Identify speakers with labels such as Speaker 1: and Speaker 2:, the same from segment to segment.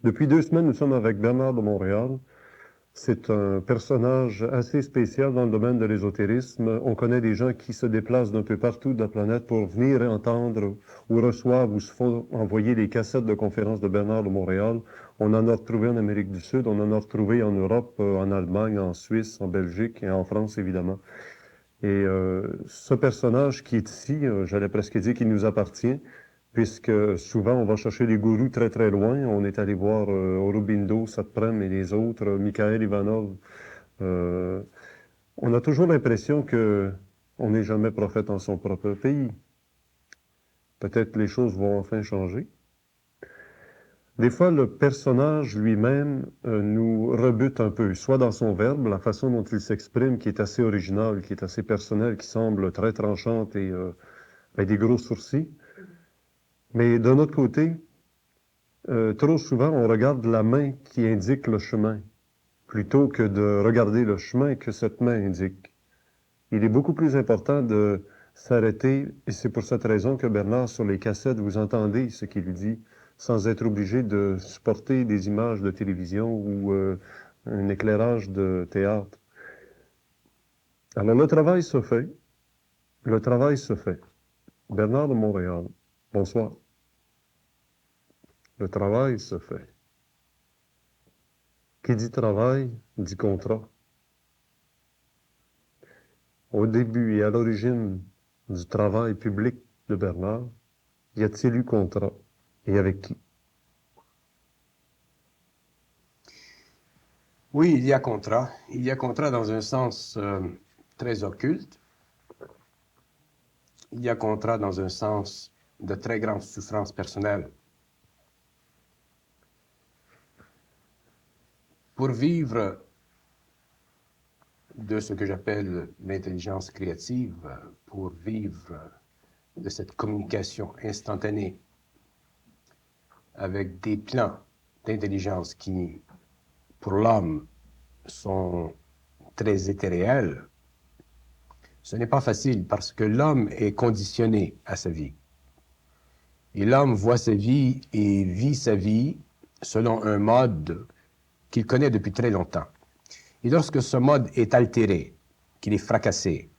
Speaker 1: Depuis 2 semaines, nous sommes avec Bernard de Montréal. C'est un personnage assez spécial dans le domaine de l'ésotérisme. On connaît des gens qui se déplacent d'un peu partout de la planète pour venir entendre ou reçoivent ou se font envoyer les cassettes de conférences de Bernard de Montréal. On en a retrouvé en Amérique du Sud, on en a retrouvé en Europe, en Allemagne, en Suisse, en Belgique et en France, évidemment. Et ce personnage qui est ici, j'allais presque dire qu'il nous appartient, puisque souvent on va chercher les gourous très très loin. On est allé voir Aurobindo, Satprem et les autres, Mikhail Ivanov. Euh, on a toujours l'impression que on n'est jamais prophète en son propre pays. Peut-être les choses vont enfin changer. Des fois, le personnage lui-même nous rebute un peu, soit dans son verbe, la façon dont il s'exprime, qui est assez originale, qui est assez personnelle, qui semble très tranchante et avec des gros sourcils. Mais d'un autre côté, trop souvent, on regarde la main qui indique le chemin, plutôt que de regarder le chemin que cette main indique. Il est beaucoup plus important de s'arrêter, et c'est pour cette raison que Bernard, sur les cassettes, vous entendez ce qu'il dit, sans être obligé de supporter des images de télévision ou un éclairage de théâtre. Alors, le travail se fait. Le travail se fait. Bernard de Montréal, bonsoir. Le travail se fait. Qui dit travail, dit contrat. Au début et à l'origine du travail public de Bernard, y a-t-il eu contrat? Et avec qui?
Speaker 2: Oui, il y a contrat. Il y a contrat dans un sens très occulte. Il y a contrat dans un sens de très grande souffrance personnelle. Pour vivre de ce que j'appelle l'intelligence créative, pour vivre de cette communication instantanée avec des plans d'intelligence qui, pour l'homme, sont très éthéréels, ce n'est pas facile parce que l'homme est conditionné à sa vie. Et l'homme voit sa vie et vit sa vie selon un mode qu'il connaît depuis très longtemps. Et lorsque ce mode est altéré, qu'il est fracassé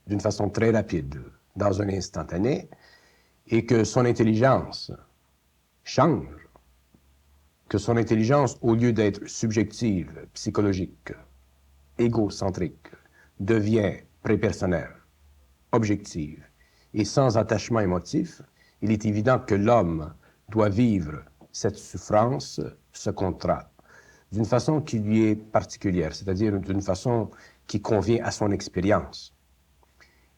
Speaker 2: d'une façon très rapide, dans un instantané, et que son intelligence change, que son intelligence, au lieu d'être subjective, psychologique, égocentrique, devient prépersonnelle, objective et sans attachement émotif, il est évident que l'homme doit vivre cette souffrance, ce contrat, d'une façon qui lui est particulière, c'est-à-dire d'une façon qui convient à son expérience.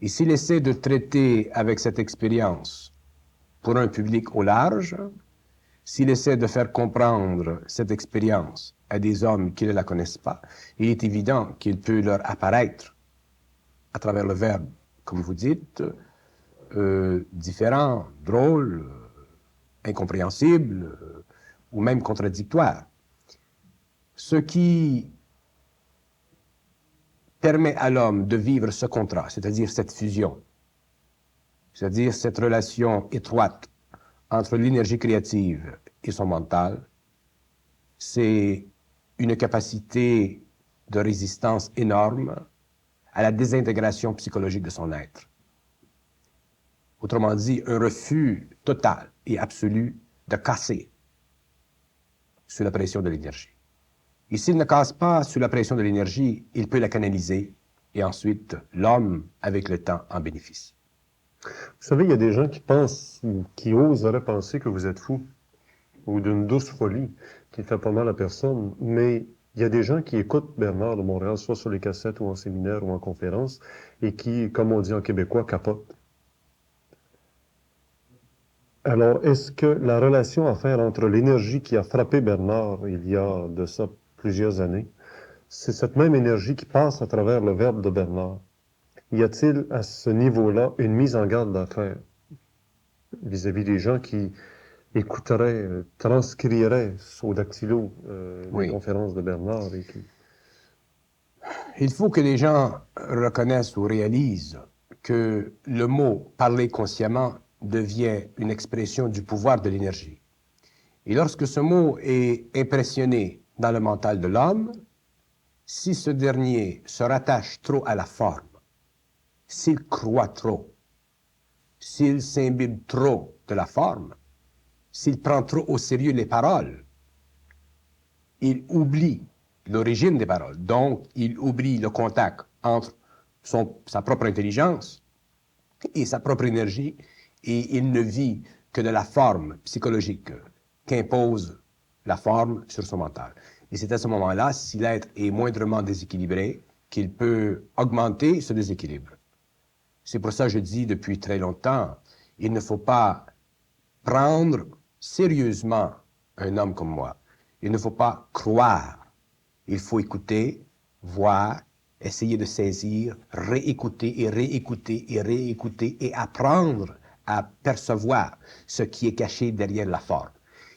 Speaker 2: Et s'il essaie de traiter avec cette expérience pour un public au large, s'il essaie de faire comprendre cette expérience à des hommes qui ne la connaissent pas, il est évident qu'il peut leur apparaître, à travers le verbe, comme vous dites, différent, drôle, incompréhensible, ou même contradictoire. Ce qui permet à l'homme de vivre ce contrat, c'est-à-dire cette fusion, c'est-à-dire cette relation étroite entre l'énergie créative et son mental, c'est une capacité de résistance énorme à la désintégration psychologique de son être. Autrement dit, un refus total et absolu de casser sous la pression de l'énergie. Et s'il ne casse pas sous la pression de l'énergie, il peut la canaliser et ensuite l'homme, avec le temps, en bénéficie.
Speaker 1: Vous savez, il y a des gens qui pensent, ou qui oseraient penser que vous êtes fou, ou d'une douce folie, qui fait pas mal à personne, mais il y a des gens qui écoutent Bernard de Montréal, soit sur les cassettes, ou en séminaire, ou en conférence, et qui, comme on dit en québécois, capotent. Alors, est-ce que la relation à faire entre l'énergie qui a frappé Bernard il y a de ça plusieurs années, c'est cette même énergie qui passe à travers le verbe de Bernard? Y a-t-il à ce niveau-là une mise en garde à faire vis-à-vis des gens qui écouteraient, transcriraient au dactylo les conférences de Bernard et qui...
Speaker 2: Il faut que les gens reconnaissent ou réalisent que le mot « parler consciemment » devient une expression du pouvoir de l'énergie. Et lorsque ce mot est impressionné dans le mental de l'homme, si ce dernier se rattache trop à la forme, s'il croit trop, s'il s'imbibe trop de la forme, s'il prend trop au sérieux les paroles, il oublie l'origine des paroles. Donc, il oublie le contact entre sa propre intelligence et sa propre énergie, et il ne vit que de la forme psychologique qu'impose la forme sur son mental. Et c'est à ce moment-là, si l'être est moindrement déséquilibré, qu'il peut augmenter ce déséquilibre. C'est pour ça que je dis depuis très longtemps, il ne faut pas prendre sérieusement un homme comme moi. Il ne faut pas croire. Il faut écouter, voir, essayer de saisir, réécouter et réécouter et réécouter et apprendre à percevoir ce qui est caché derrière la forme.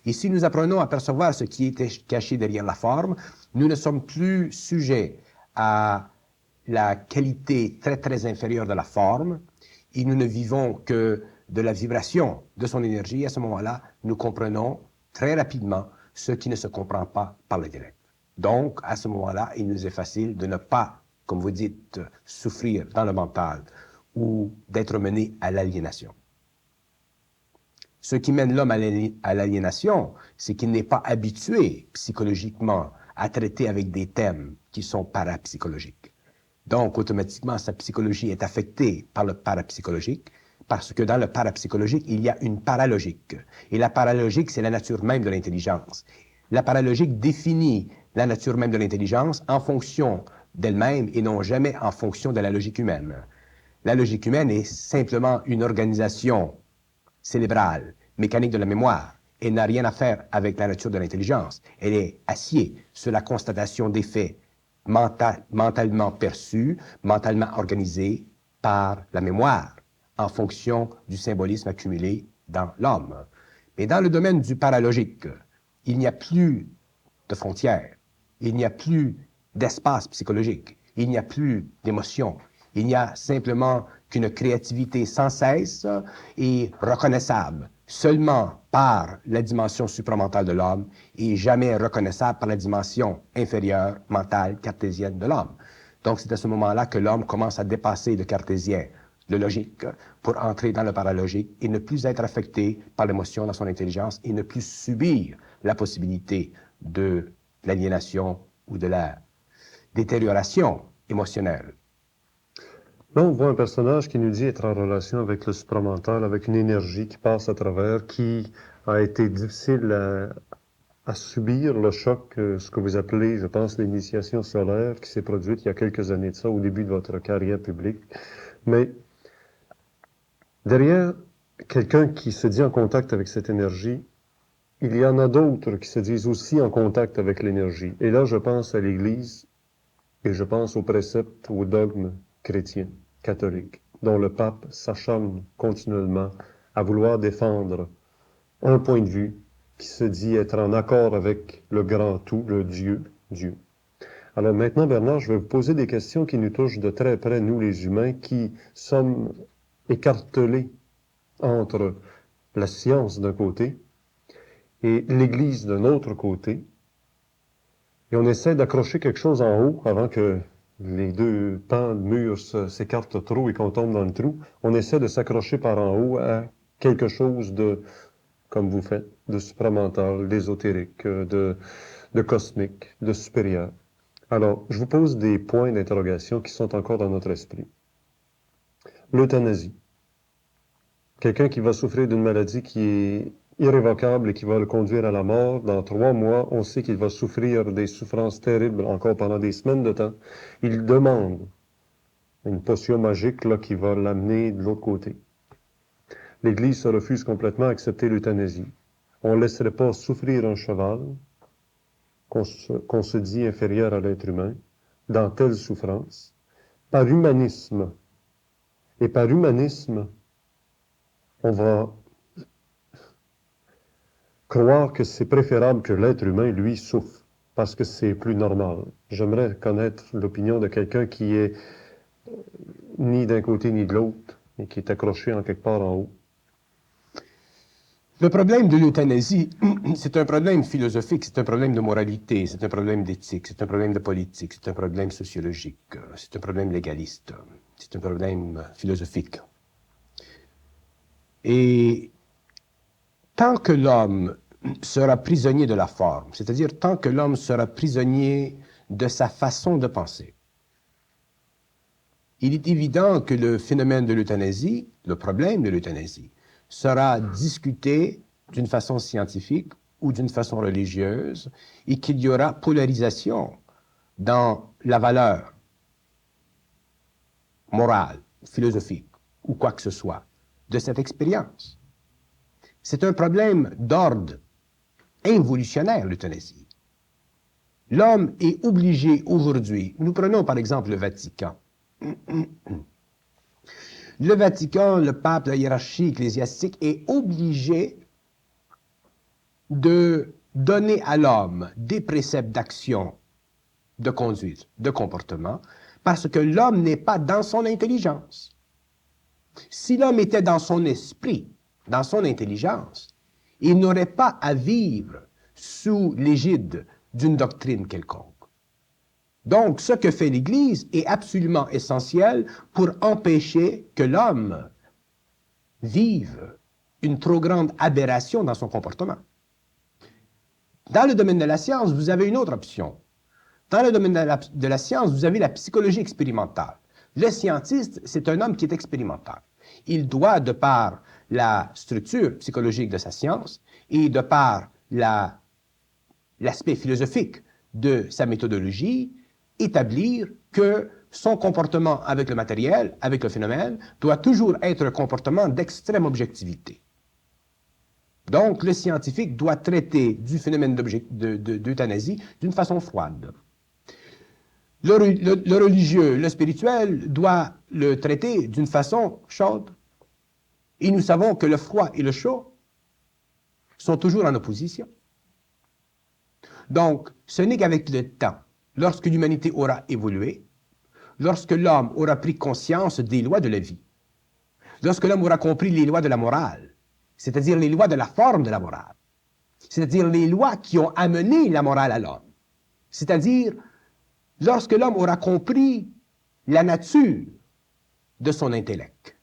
Speaker 2: Et si nous apprenons à percevoir ce qui est caché derrière la forme, nous ne sommes plus sujets à la qualité très très inférieure de la forme et nous ne vivons que de la vibration de son énergie. À ce moment-là, nous comprenons très rapidement ce qui ne se comprend pas par l'intellect. Donc, à ce moment-là, il nous est facile de ne pas, comme vous dites, souffrir dans le mental ou d'être mené à l'aliénation. Ce qui mène l'homme à l'aliénation, c'est qu'il n'est pas habitué psychologiquement à traiter avec des thèmes qui sont parapsychologiques. Donc, automatiquement, sa psychologie est affectée par le parapsychologique, parce que dans le parapsychologique, il y a une paralogique. Et la paralogique, c'est la nature même de l'intelligence. La paralogique définit la nature même de l'intelligence en fonction d'elle-même et non jamais en fonction de la logique humaine. La logique humaine est simplement une organisation cérébrale, mécanique de la mémoire, et n'a rien à faire avec la nature de l'intelligence. Elle est assiette sur la constatation des faits mentalement perçus, mentalement organisés par la mémoire, en fonction du symbolisme accumulé dans l'homme. Mais dans le domaine du paralogique, il n'y a plus de frontières, il n'y a plus d'espace psychologique, il n'y a plus d'émotion, il n'y a simplement qu'une créativité sans cesse et reconnaissable seulement par la dimension supramentale de l'homme et jamais reconnaissable par la dimension inférieure, mentale, cartésienne de l'homme. Donc c'est à ce moment-là que l'homme commence à dépasser le cartésien, le logique, pour entrer dans le paralogique et ne plus être affecté par l'émotion dans son intelligence et ne plus subir la possibilité de l'aliénation ou de la détérioration émotionnelle.
Speaker 1: Là, on voit un personnage qui nous dit être en relation avec le supramental, avec une énergie qui passe à travers, qui a été difficile à subir le choc, ce que vous appelez, je pense, l'initiation solaire qui s'est produite il y a quelques années de ça, au début de votre carrière publique. Mais derrière quelqu'un qui se dit en contact avec cette énergie, il y en a d'autres qui se disent aussi en contact avec l'énergie. Et là, je pense à l'Église et je pense aux préceptes, aux dogmes chrétiens, catholiques, dont le pape s'acharne continuellement à vouloir défendre un point de vue qui se dit être en accord avec le grand tout, le Dieu, Dieu. Alors maintenant, Bernard, je vais vous poser des questions qui nous touchent de très près, nous les humains, qui sommes écartelés entre la science d'un côté et l'Église d'un autre côté. Et on essaie d'accrocher quelque chose en haut avant que les deux pans de mur s'écartent trop et qu'on tombe dans le trou. On essaie de s'accrocher par en haut à quelque chose de, comme vous faites, de supramental, d'ésotérique, de cosmique, de supérieur. Alors, je vous pose des points d'interrogation qui sont encore dans notre esprit. L'euthanasie. Quelqu'un qui va souffrir d'une maladie qui est irrévocable et qui va le conduire à la mort, dans 3 mois, on sait qu'il va souffrir des souffrances terribles encore pendant des semaines de temps. Il demande une potion magique là, qui va l'amener de l'autre côté. L'Église se refuse complètement à accepter l'euthanasie. On ne laisserait pas souffrir un cheval qu'on se dit inférieur à l'être humain dans telle souffrance. Par humanisme, et par humanisme, on va croire que c'est préférable que l'être humain, lui, souffre, parce que c'est plus normal. J'aimerais connaître l'opinion de quelqu'un qui est ni d'un côté ni de l'autre, et qui est accroché en quelque part en haut.
Speaker 2: Le problème de l'euthanasie, c'est un problème philosophique, c'est un problème de moralité, c'est un problème d'éthique, c'est un problème de politique, c'est un problème sociologique, c'est un problème légaliste, c'est un problème philosophique. Et tant que l'homme sera prisonnier de la forme, c'est-à-dire tant que l'homme sera prisonnier de sa façon de penser, il est évident que le phénomène de l'euthanasie, le problème de l'euthanasie, sera discuté d'une façon scientifique ou d'une façon religieuse et qu'il y aura polarisation dans la valeur morale, philosophique ou quoi que ce soit de cette expérience. C'est un problème d'ordre involutionnel, l'euthanasie. L'homme est obligé aujourd'hui, nous prenons par exemple le Vatican. Le Vatican, le pape, la hiérarchie ecclésiastique est obligé de donner à l'homme des préceptes d'action, de conduite, de comportement, parce que l'homme n'est pas dans son intelligence. Si l'homme était dans son esprit, dans son intelligence, il n'aurait pas à vivre sous l'égide d'une doctrine quelconque. Donc, ce que fait l'Église est absolument essentiel pour empêcher que l'homme vive une trop grande aberration dans son comportement. Dans le domaine de la science, vous avez une autre option. Dans le domaine de la science, vous avez la psychologie expérimentale. Le scientiste, c'est un homme qui est expérimental. Il doit, de par la structure psychologique de sa science et de par l'aspect philosophique de sa méthodologie, établir que son comportement avec le matériel, avec le phénomène, doit toujours être un comportement d'extrême objectivité. Donc, le scientifique doit traiter du phénomène d'euthanasie d'une façon froide. Le religieux, le spirituel doit le traiter d'une façon chaude. Et nous savons que le froid et le chaud sont toujours en opposition. Donc, ce n'est qu'avec le temps, lorsque l'humanité aura évolué, lorsque l'homme aura pris conscience des lois de la vie, lorsque l'homme aura compris les lois de la morale, c'est-à-dire les lois de la forme de la morale, c'est-à-dire les lois qui ont amené la morale à l'homme, c'est-à-dire lorsque l'homme aura compris la nature de son intellect,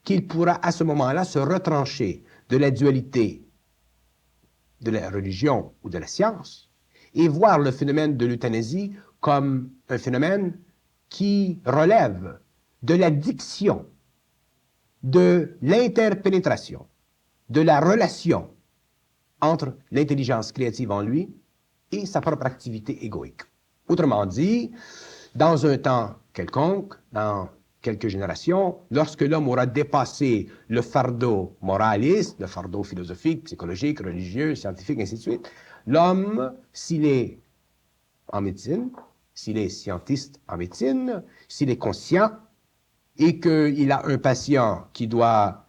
Speaker 2: qu'il pourra à ce moment-là se retrancher de la dualité de la religion ou de la science et voir le phénomène de l'euthanasie comme un phénomène qui relève de la diction, de l'interpénétration, de la relation entre l'intelligence créative en lui et sa propre activité égoïque. Autrement dit, dans un temps quelconque, dans quelques générations, lorsque l'homme aura dépassé le fardeau moraliste, le fardeau philosophique, psychologique, religieux, scientifique, ainsi de suite, l'homme, s'il est en médecine, s'il est scientiste en médecine, s'il est conscient et qu'il a un patient qui doit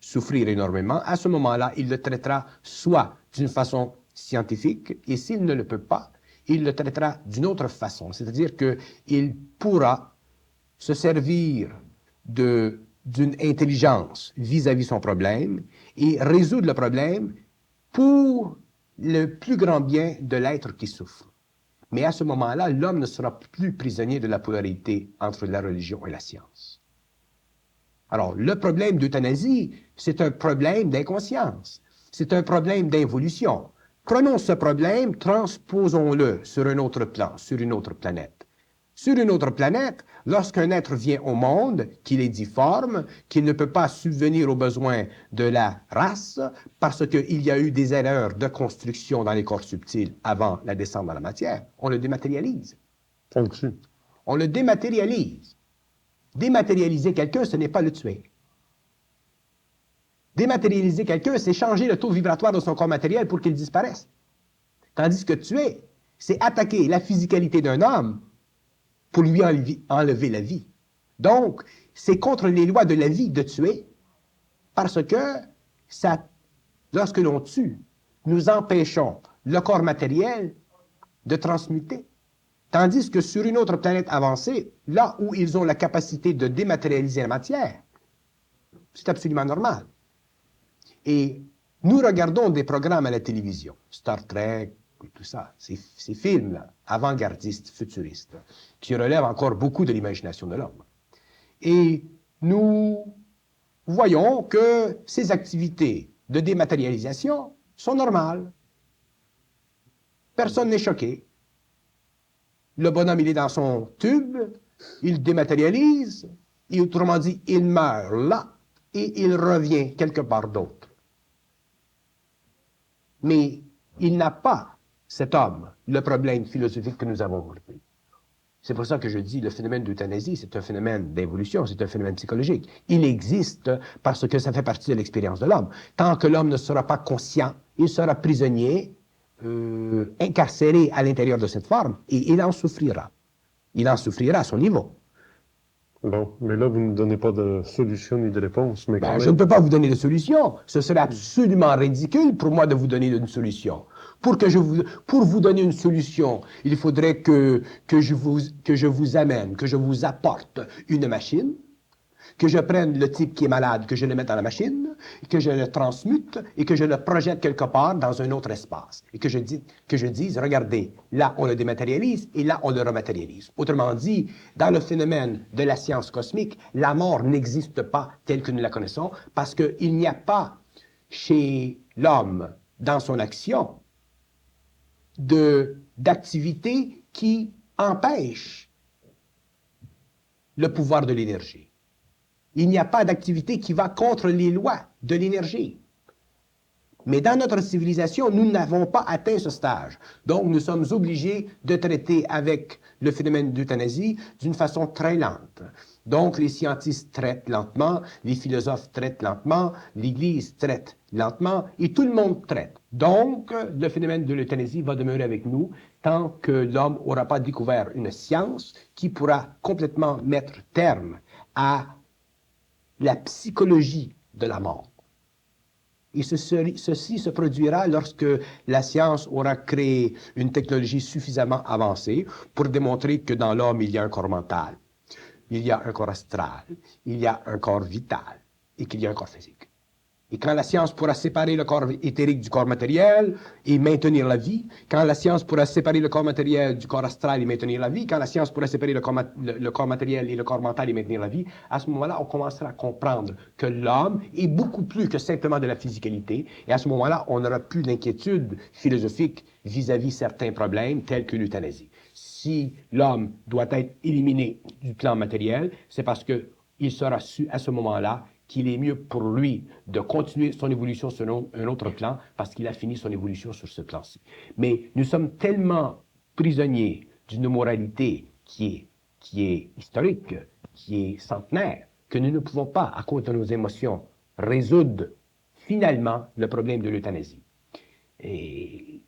Speaker 2: souffrir énormément, à ce moment-là, il le traitera soit d'une façon scientifique, et s'il ne le peut pas, il le traitera d'une autre façon, c'est-à-dire qu'il pourra se servir d'une intelligence vis-à-vis son problème et résoudre le problème pour le plus grand bien de l'être qui souffre. Mais à ce moment-là, l'homme ne sera plus prisonnier de la polarité entre la religion et la science. Alors, le problème d'euthanasie, c'est un problème d'inconscience, c'est un problème d'involution. Prenons ce problème, transposons-le sur un autre plan, sur une autre planète. Sur une autre planète, lorsqu'un être vient au monde, qu'il est difforme, qu'il ne peut pas subvenir aux besoins de la race, parce qu'il y a eu des erreurs de construction dans les corps subtils avant la descente dans la matière, on le dématérialise. On le dématérialise. Dématérialiser quelqu'un, ce n'est pas le tuer. Dématérialiser quelqu'un, c'est changer le taux vibratoire de son corps matériel pour qu'il disparaisse. Tandis que tuer, c'est attaquer la physicalité d'un homme pour lui enlever la vie. Donc, c'est contre les lois de la vie de tuer, parce que lorsque l'on tue, nous empêchons le corps matériel de transmuter. Tandis que sur une autre planète avancée, là où ils ont la capacité de dématérialiser la matière, c'est absolument normal. Et Nous regardons des programmes à la télévision, Star Trek, tout ça, ces films-là, avant-gardistes, futuristes, qui relèvent encore beaucoup de l'imagination de l'homme. Et nous voyons que ces activités de dématérialisation sont normales. Personne n'est choqué. Le bonhomme, il est dans son tube, il dématérialise, et autrement dit, il meurt là, et il revient quelque part d'autre. Mais il n'a pas, cet homme, le problème philosophique que nous avons aujourd'hui. C'est pour ça que je dis le phénomène d'euthanasie, c'est un phénomène d'évolution, c'est un phénomène psychologique. Il existe parce que ça fait partie de l'expérience de l'homme. Tant que l'homme ne sera pas conscient, il sera prisonnier, incarcéré à l'intérieur de cette forme, et il en souffrira. Il en souffrira à son niveau.
Speaker 1: Bon, mais là, vous ne donnez pas de solution ni de réponse, mais quand
Speaker 2: Je ne
Speaker 1: même...
Speaker 2: peux pas vous donner de solution. Ce serait absolument ridicule pour moi de vous donner une solution. Pour vous donner une solution, il faudrait que je vous amène, que je vous apporte une machine, que je prenne le type qui est malade, que je le mette dans la machine, que je le transmute et que je le projette quelque part dans un autre espace. Et que je dise, regardez, là on le dématérialise et là on le rematérialise. Autrement dit, dans le phénomène de la science cosmique, la mort n'existe pas telle que nous la connaissons parce qu'il n'y a pas chez l'homme, dans son action, d'activité qui empêche le pouvoir de l'énergie. Il n'y a pas d'activité qui va contre les lois de l'énergie. Mais dans notre civilisation, nous n'avons pas atteint ce stage. Donc, nous sommes obligés de traiter avec le phénomène d'euthanasie d'une façon très lente. Donc, les scientifiques traitent lentement, les philosophes traitent lentement, l'Église traite lentement, et tout le monde traite. Donc, le phénomène de l'euthanasie va demeurer avec nous tant que l'homme n'aura pas découvert une science qui pourra complètement mettre terme à la psychologie de la mort. Et ceci se produira lorsque la science aura créé une technologie suffisamment avancée pour démontrer que dans l'homme, il y a un corps mental, il y a un corps astral, il y a un corps vital et qu'il y a un corps physique. Et quand la science pourra séparer le corps éthérique du corps matériel et maintenir la vie, quand la science pourra séparer le corps matériel du corps astral et maintenir la vie, quand la science pourra séparer le corps matériel et le corps mental et maintenir la vie, à ce moment-là, on commencera à comprendre que l'homme est beaucoup plus que simplement de la physicalité. Et à ce moment-là, on n'aura plus d'inquiétude philosophique vis-à-vis certains problèmes tels que l'euthanasie. Si l'homme doit être éliminé du plan matériel, c'est parce qu'il sera su à ce moment-là qu'il est mieux pour lui de continuer son évolution sur un autre plan parce qu'il a fini son évolution sur ce plan-ci. Mais nous sommes tellement prisonniers d'une moralité qui est historique, qui est centenaire, que nous ne pouvons pas, à cause de nos émotions, résoudre finalement le problème de l'euthanasie. Et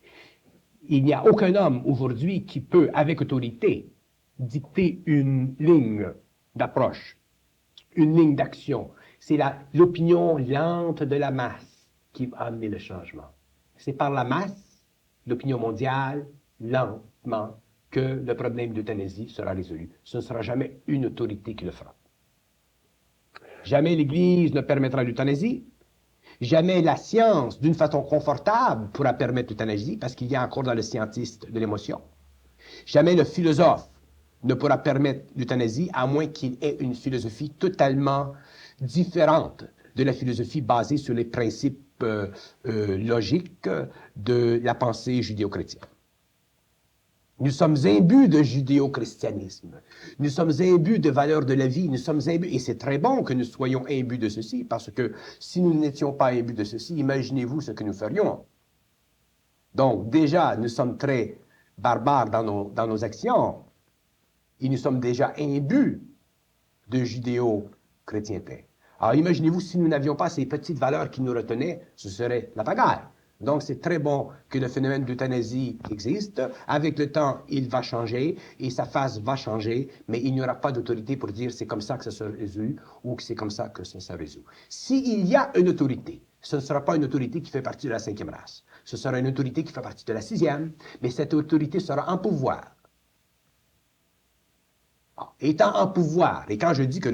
Speaker 2: il n'y a aucun homme aujourd'hui qui peut, avec autorité, dicter une ligne d'approche, une ligne d'action. C'est l'opinion lente de la masse qui va amener le changement. C'est par la masse, l'opinion mondiale, lentement, que le problème d'euthanasie sera résolu. Ce ne sera jamais une autorité qui le fera. Jamais l'Église ne permettra l'euthanasie. Jamais la science, d'une façon confortable, pourra permettre l'euthanasie, parce qu'il y a encore dans le scientiste de l'émotion. Jamais le philosophe ne pourra permettre l'euthanasie, à moins qu'il ait une philosophie totalement différente de la philosophie basée sur les principes logiques de la pensée judéo-chrétienne. Nous sommes imbus de judéo-christianisme. Nous sommes imbus de valeurs de la vie. Nous sommes imbus, et c'est très bon que nous soyons imbus de ceci, parce que si nous n'étions pas imbus de ceci, imaginez-vous ce que nous ferions. Donc, déjà, nous sommes très barbares dans nos actions, et nous sommes déjà imbus de judéo-chrétienté. Alors, imaginez-vous si nous n'avions pas ces petites valeurs qui nous retenaient, ce serait la pagaille. Donc, c'est très bon que le phénomène d'euthanasie existe. Avec le temps, il va changer et sa phase va changer, mais il n'y aura pas d'autorité pour dire c'est comme ça que ça se résout ou que c'est comme ça que ça se résout. S'il y a une autorité, ce ne sera pas une autorité qui fait partie de la 5e race. Ce sera une autorité qui fait partie de la 6e, mais cette autorité sera en pouvoir étant en pouvoir, et quand je dis que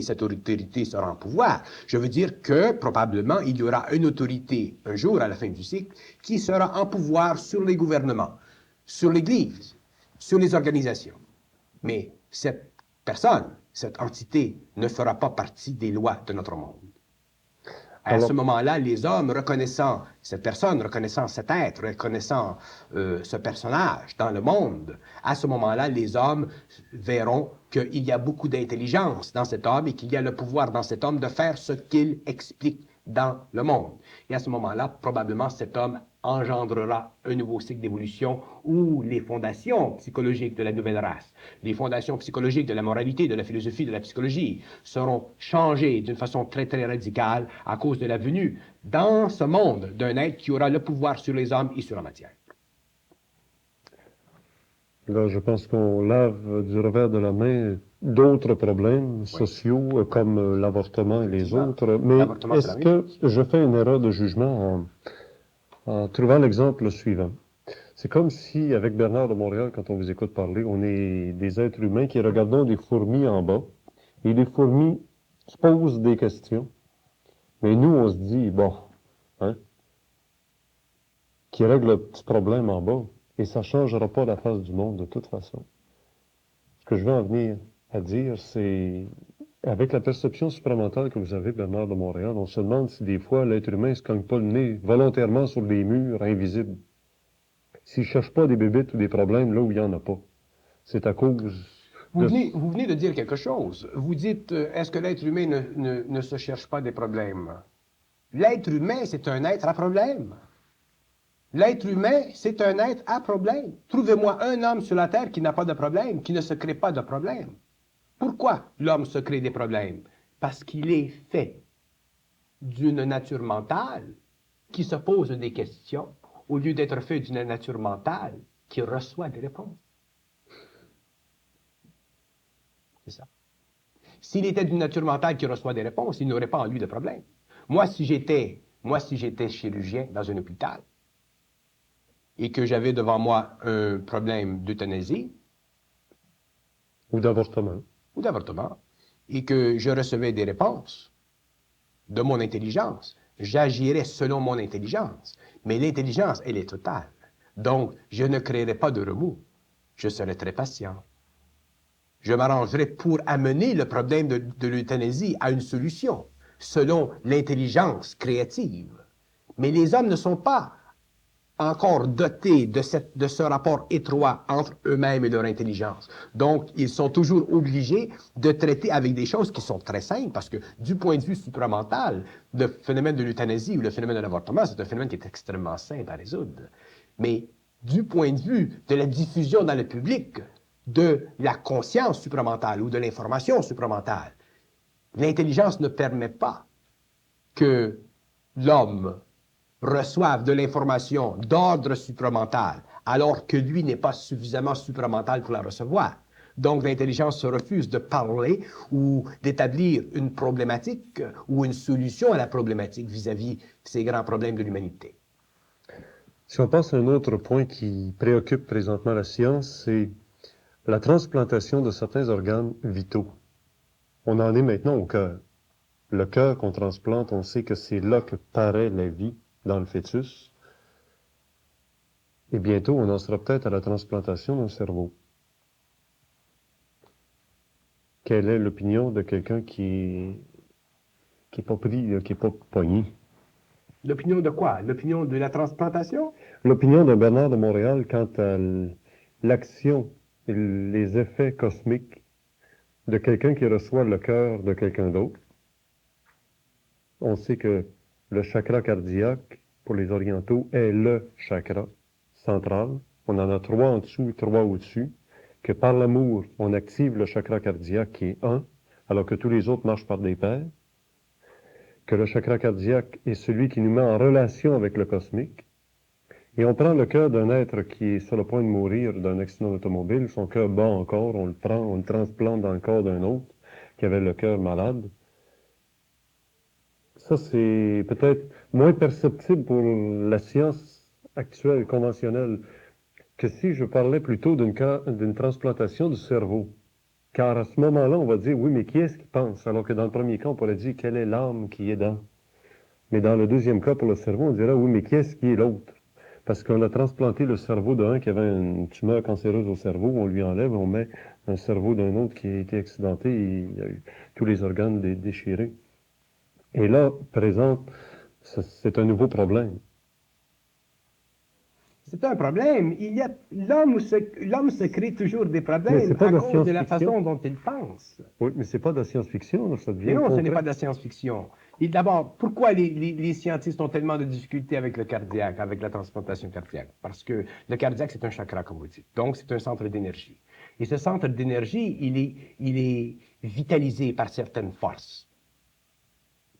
Speaker 2: cette autorité sera en pouvoir, je veux dire que probablement il y aura une autorité un jour à la fin du cycle qui sera en pouvoir sur les gouvernements, sur l'Église, sur les organisations. Mais cette personne, cette entité ne fera pas partie des lois de notre monde. À ce moment-là, les hommes reconnaissant cette personne, reconnaissant cet être, reconnaissant ce personnage dans le monde, à ce moment-là, les hommes verront qu'il y a beaucoup d'intelligence dans cet homme et qu'il y a le pouvoir dans cet homme de faire ce qu'il explique dans le monde. Et à ce moment-là, probablement, cet homme engendrera un nouveau cycle d'évolution où les fondations psychologiques de la nouvelle race, les fondations psychologiques de la moralité, de la philosophie, de la psychologie seront changées d'une façon très, très radicale à cause de la venue dans ce monde d'un être qui aura le pouvoir sur les hommes et sur la matière.
Speaker 1: Là, je pense qu'on lave du revers de la main d'autres problèmes sociaux comme l'avortement et les autres. Mais est-ce que je fais une erreur de jugement en trouvant l'exemple suivant? C'est comme si, avec Bernard de Montréal, quand on vous écoute parler, on est des êtres humains qui regardons des fourmis en bas, et les fourmis se posent des questions. Mais nous, on se dit, bon, hein, qui règle le petit problème en bas, et ça ne changera pas la face du monde de toute façon. Ce que je veux en venir à dire, c'est, avec la perception supramentale que vous avez, Bernard de Montréal, on se demande si des fois l'être humain ne se cogne pas le nez volontairement sur des murs invisibles. S'il ne cherche pas des bébites ou des problèmes là où il n'y en a pas. C'est à cause...
Speaker 2: Vous venez de dire quelque chose. Vous dites, est-ce que l'être humain ne se cherche pas des problèmes? L'être humain, c'est un être à problème. L'être humain, c'est un être à problème. Trouvez-moi un homme sur la Terre qui n'a pas de problème, qui ne se crée pas de problème. Pourquoi l'homme se crée des problèmes? Parce qu'il est fait d'une nature mentale qui se pose des questions, au lieu d'être fait d'une nature mentale qui reçoit des réponses. C'est ça. S'il était d'une nature mentale qui reçoit des réponses, il n'aurait pas en lui de problème. Moi, si j'étais chirurgien dans un hôpital et que j'avais devant moi un problème d'euthanasie
Speaker 1: ou d'avortement,
Speaker 2: et que je recevais des réponses de mon intelligence, j'agirais selon mon intelligence. Mais l'intelligence, elle est totale. Donc, je ne créerai pas de remous. Je serai très patient. Je m'arrangerai pour amener le problème de l'euthanasie à une solution, selon l'intelligence créative. Mais les hommes ne sont pas encore dotés de ce rapport étroit entre eux-mêmes et leur intelligence. Donc, ils sont toujours obligés de traiter avec des choses qui sont très simples, parce que du point de vue supramental, le phénomène de l'euthanasie ou le phénomène de l'avortement, c'est un phénomène qui est extrêmement simple à résoudre. Mais du point de vue de la diffusion dans le public de la conscience supramentale ou de l'information supramentale, l'intelligence ne permet pas que l'homme reçoivent de l'information d'ordre supramental, alors que lui n'est pas suffisamment supramental pour la recevoir. Donc l'intelligence se refuse de parler ou d'établir une problématique ou une solution à la problématique vis-à-vis ces grands problèmes de l'humanité.
Speaker 1: Si on passe à un autre point qui préoccupe présentement la science, c'est la transplantation de certains organes vitaux. On en est maintenant au cœur. Le cœur qu'on transplante, on sait que c'est là que paraît la vie dans le fœtus. Et bientôt, on en sera peut-être à la transplantation d'un cerveau. Quelle est l'opinion de quelqu'un qui est pas pris, qui est pas pogné?
Speaker 2: L'opinion de quoi? L'opinion de la transplantation?
Speaker 1: L'opinion de Bernard de Montréal quant à l'action et les effets cosmiques de quelqu'un qui reçoit le cœur de quelqu'un d'autre. On sait que le chakra cardiaque, pour les orientaux, est le chakra central. On en a 3 en dessous et 3 au-dessus. Que par l'amour, on active le chakra cardiaque qui est 1, alors que tous les autres marchent par des paires. Que le chakra cardiaque est celui qui nous met en relation avec le cosmique. Et on prend le cœur d'un être qui est sur le point de mourir d'un accident d'automobile. Son cœur bat encore, on le prend, on le transplante dans le corps d'un autre qui avait le cœur malade. Ça, c'est peut-être moins perceptible pour la science actuelle, conventionnelle, que si je parlais plutôt d'une transplantation du cerveau. Car à ce moment-là, on va dire, oui, mais qui est-ce qui pense? Alors que dans le premier cas, on pourrait dire, quelle est l'âme qui est dans? Mais dans le deuxième cas, pour le cerveau, on dirait, oui, mais qui est-ce qui est l'autre? Parce qu'on a transplanté le cerveau d'un qui avait une tumeur cancéreuse au cerveau, on lui enlève, on met un cerveau d'un autre qui a été accidenté et il a eu tous les organes déchirés. Et là, présente, c'est un nouveau problème.
Speaker 3: C'est un problème. L'homme se crée toujours des
Speaker 1: Mais
Speaker 3: problèmes
Speaker 1: c'est pas
Speaker 3: à
Speaker 1: de la
Speaker 3: cause de la
Speaker 1: science-fiction.
Speaker 3: façon dont il pense.
Speaker 1: Oui, mais c'est pas de la science-fiction, là, ça devient
Speaker 3: Mais non, ce n'est
Speaker 1: concret.
Speaker 3: pas de la science-fiction. Et d'abord, pourquoi les scientistes ont tellement de difficultés avec le cardiaque, avec la transplantation cardiaque? Parce que le cardiaque, c'est un chakra, comme vous dites. Donc, c'est un centre d'énergie. Et ce centre d'énergie, il est vitalisé par certaines forces.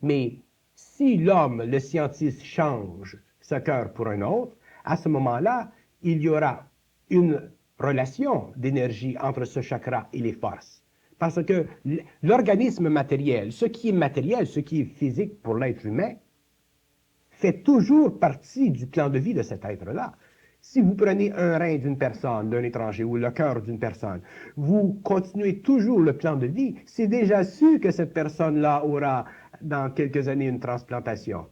Speaker 3: Mais si l'homme, le scientiste, change ce cœur pour un autre, à ce moment-là, il y aura une relation d'énergie entre ce chakra et les forces. Parce que l'organisme matériel, ce qui est matériel, ce qui est physique pour l'être humain, fait toujours partie du plan de vie de cet être-là. Si vous prenez un rein d'une personne, d'un étranger, ou le cœur d'une personne, vous continuez toujours le plan de vie, c'est déjà sûr que cette personne-là aura, dans quelques années, une transplantation.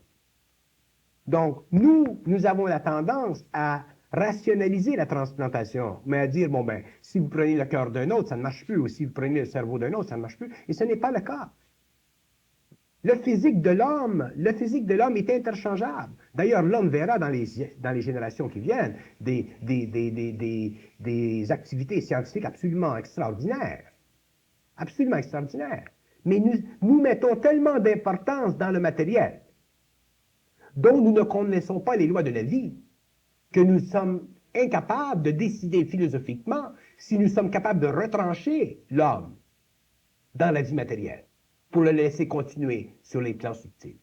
Speaker 3: Donc, nous avons la tendance à rationaliser la transplantation, mais à dire, bon ben, si vous prenez le cœur d'un autre, ça ne marche plus, ou si vous prenez le cerveau d'un autre, ça ne marche plus, et ce n'est pas le cas. Le physique de l'homme est interchangeable. D'ailleurs, l'homme verra dans les générations qui viennent des activités scientifiques absolument extraordinaires. Absolument extraordinaires. Mais nous mettons tellement d'importance dans le matériel, dont nous ne connaissons pas les lois de la vie, que nous sommes incapables de décider philosophiquement si nous sommes capables de retrancher l'homme dans la vie matérielle, pour le laisser continuer sur les plans subtils.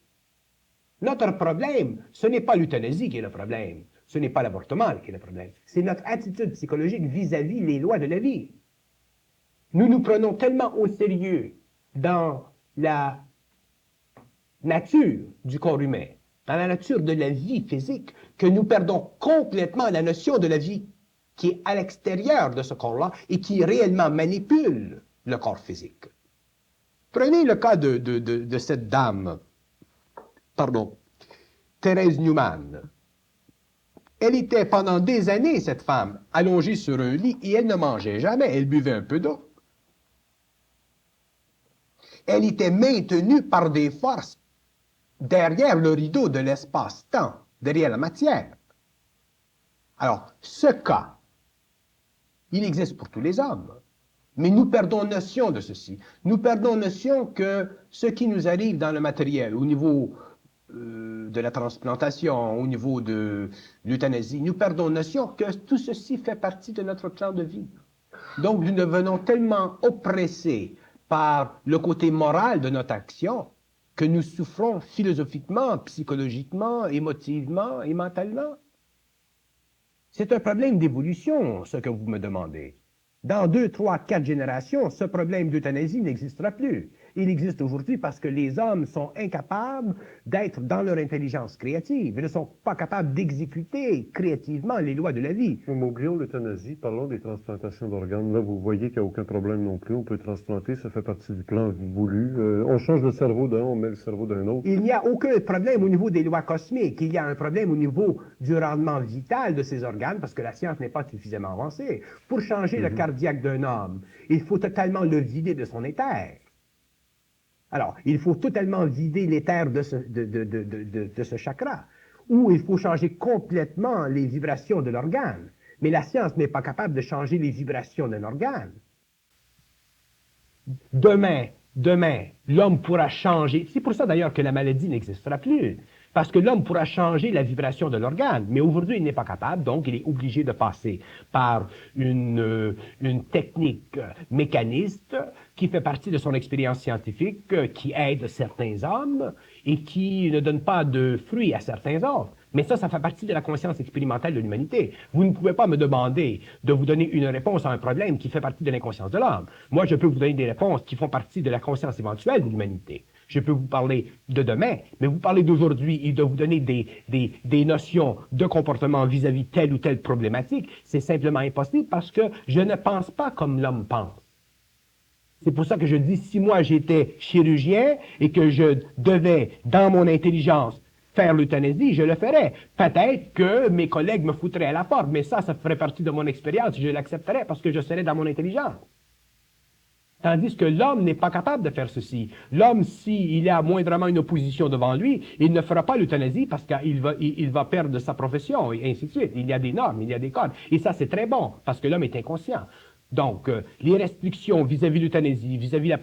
Speaker 3: Notre problème, ce n'est pas l'euthanasie qui est le problème, ce n'est pas l'avortement qui est le problème, c'est notre attitude psychologique vis-à-vis les lois de la vie. Nous nous prenons tellement au sérieux dans la nature du corps humain, dans la nature de la vie physique, que nous perdons complètement la notion de la vie qui est à l'extérieur de ce corps-là et qui réellement manipule le corps physique. Prenez le cas de cette dame, Thérèse Newman. Elle était pendant des années, cette femme, allongée sur un lit et elle ne mangeait jamais, elle buvait un peu d'eau. Elle était maintenue par des forces derrière le rideau de l'espace-temps, derrière la matière. Alors, ce cas, il existe pour tous les hommes. Mais nous perdons notion de ceci. Nous perdons notion que ce qui nous arrive dans le matériel, au niveau de la transplantation, au niveau de l'euthanasie, nous perdons notion que tout ceci fait partie de notre plan de vie. Donc, nous devenons tellement oppressés par le côté moral de notre action que nous souffrons philosophiquement, psychologiquement, émotivement et mentalement. C'est un problème d'évolution, ce que vous me demandez. Dans 2, 3, 4 générations, ce problème d'euthanasie n'existera plus. Il existe aujourd'hui parce que les hommes sont incapables d'être dans leur intelligence créative. Ils ne sont pas capables d'exécuter créativement les lois de la vie.
Speaker 1: Mais oublions l'euthanasie, parlons des transplantations d'organes. Là, vous voyez qu'il n'y a aucun problème non plus. On peut transplanter, ça fait partie du plan voulu. On change le cerveau d'un, on met le cerveau d'un autre.
Speaker 3: Il n'y a aucun problème au niveau des lois cosmiques. Il y a un problème au niveau du rendement vital de ces organes parce que la science n'est pas suffisamment avancée. Pour changer le cardiaque d'un homme, il faut totalement le vider de son éther. Alors, il faut totalement vider l'éther de ce chakra, ou il faut changer complètement les vibrations de l'organe. Mais la science n'est pas capable de changer les vibrations d'un organe. Demain, l'homme pourra changer. C'est pour ça d'ailleurs que la maladie n'existera plus. Parce que l'homme pourra changer la vibration de l'organe. Mais aujourd'hui, il n'est pas capable, donc il est obligé de passer par une technique mécaniste qui fait partie de son expérience scientifique, qui aide certains hommes et qui ne donne pas de fruits à certains autres. Mais ça fait partie de la conscience expérimentale de l'humanité. Vous ne pouvez pas me demander de vous donner une réponse à un problème qui fait partie de l'inconscience de l'homme. Moi, je peux vous donner des réponses qui font partie de la conscience éventuelle de l'humanité. Je peux vous parler de demain, mais vous parlez d'aujourd'hui et de vous donner des notions de comportement vis-à-vis telle ou telle problématique, c'est simplement impossible parce que je ne pense pas comme l'homme pense. C'est pour ça que je dis, si moi j'étais chirurgien et que je devais, dans mon intelligence, faire l'euthanasie, je le ferais. Peut-être que mes collègues me foutraient à la porte, mais ça ferait partie de mon expérience et je l'accepterais parce que je serais dans mon intelligence. Tandis que l'homme n'est pas capable de faire ceci. L'homme, s'il a moindrement une opposition devant lui, il ne fera pas l'euthanasie parce qu'il va perdre sa profession, et ainsi de suite. Il y a des normes, il y a des codes. Et ça, c'est très bon, parce que l'homme est inconscient. Donc, les restrictions vis-à-vis de l'euthanasie, vis-à-vis de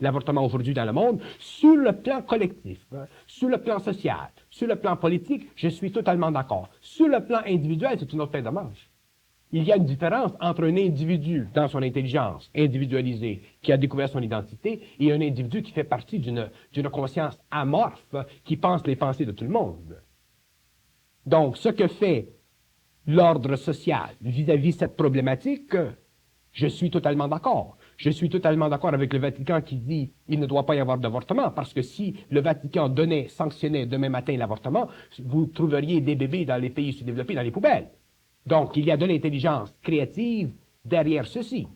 Speaker 3: l'avortement aujourd'hui dans le monde, sur le plan collectif, sur le plan social, sur le plan politique, je suis totalement d'accord. Sur le plan individuel, c'est une autre paire de manches. Il y a une différence entre un individu dans son intelligence individualisée qui a découvert son identité et un individu qui fait partie d'une conscience amorphe qui pense les pensées de tout le monde. Donc, ce que fait l'ordre social vis-à-vis cette problématique, je suis totalement d'accord. Je suis totalement d'accord avec le Vatican qui dit qu'il ne doit pas y avoir d'avortement, parce que si le Vatican sanctionnait demain matin l'avortement, vous trouveriez des bébés dans les pays sous-développés dans les poubelles. Donc, il y a de l'intelligence créative derrière ceci.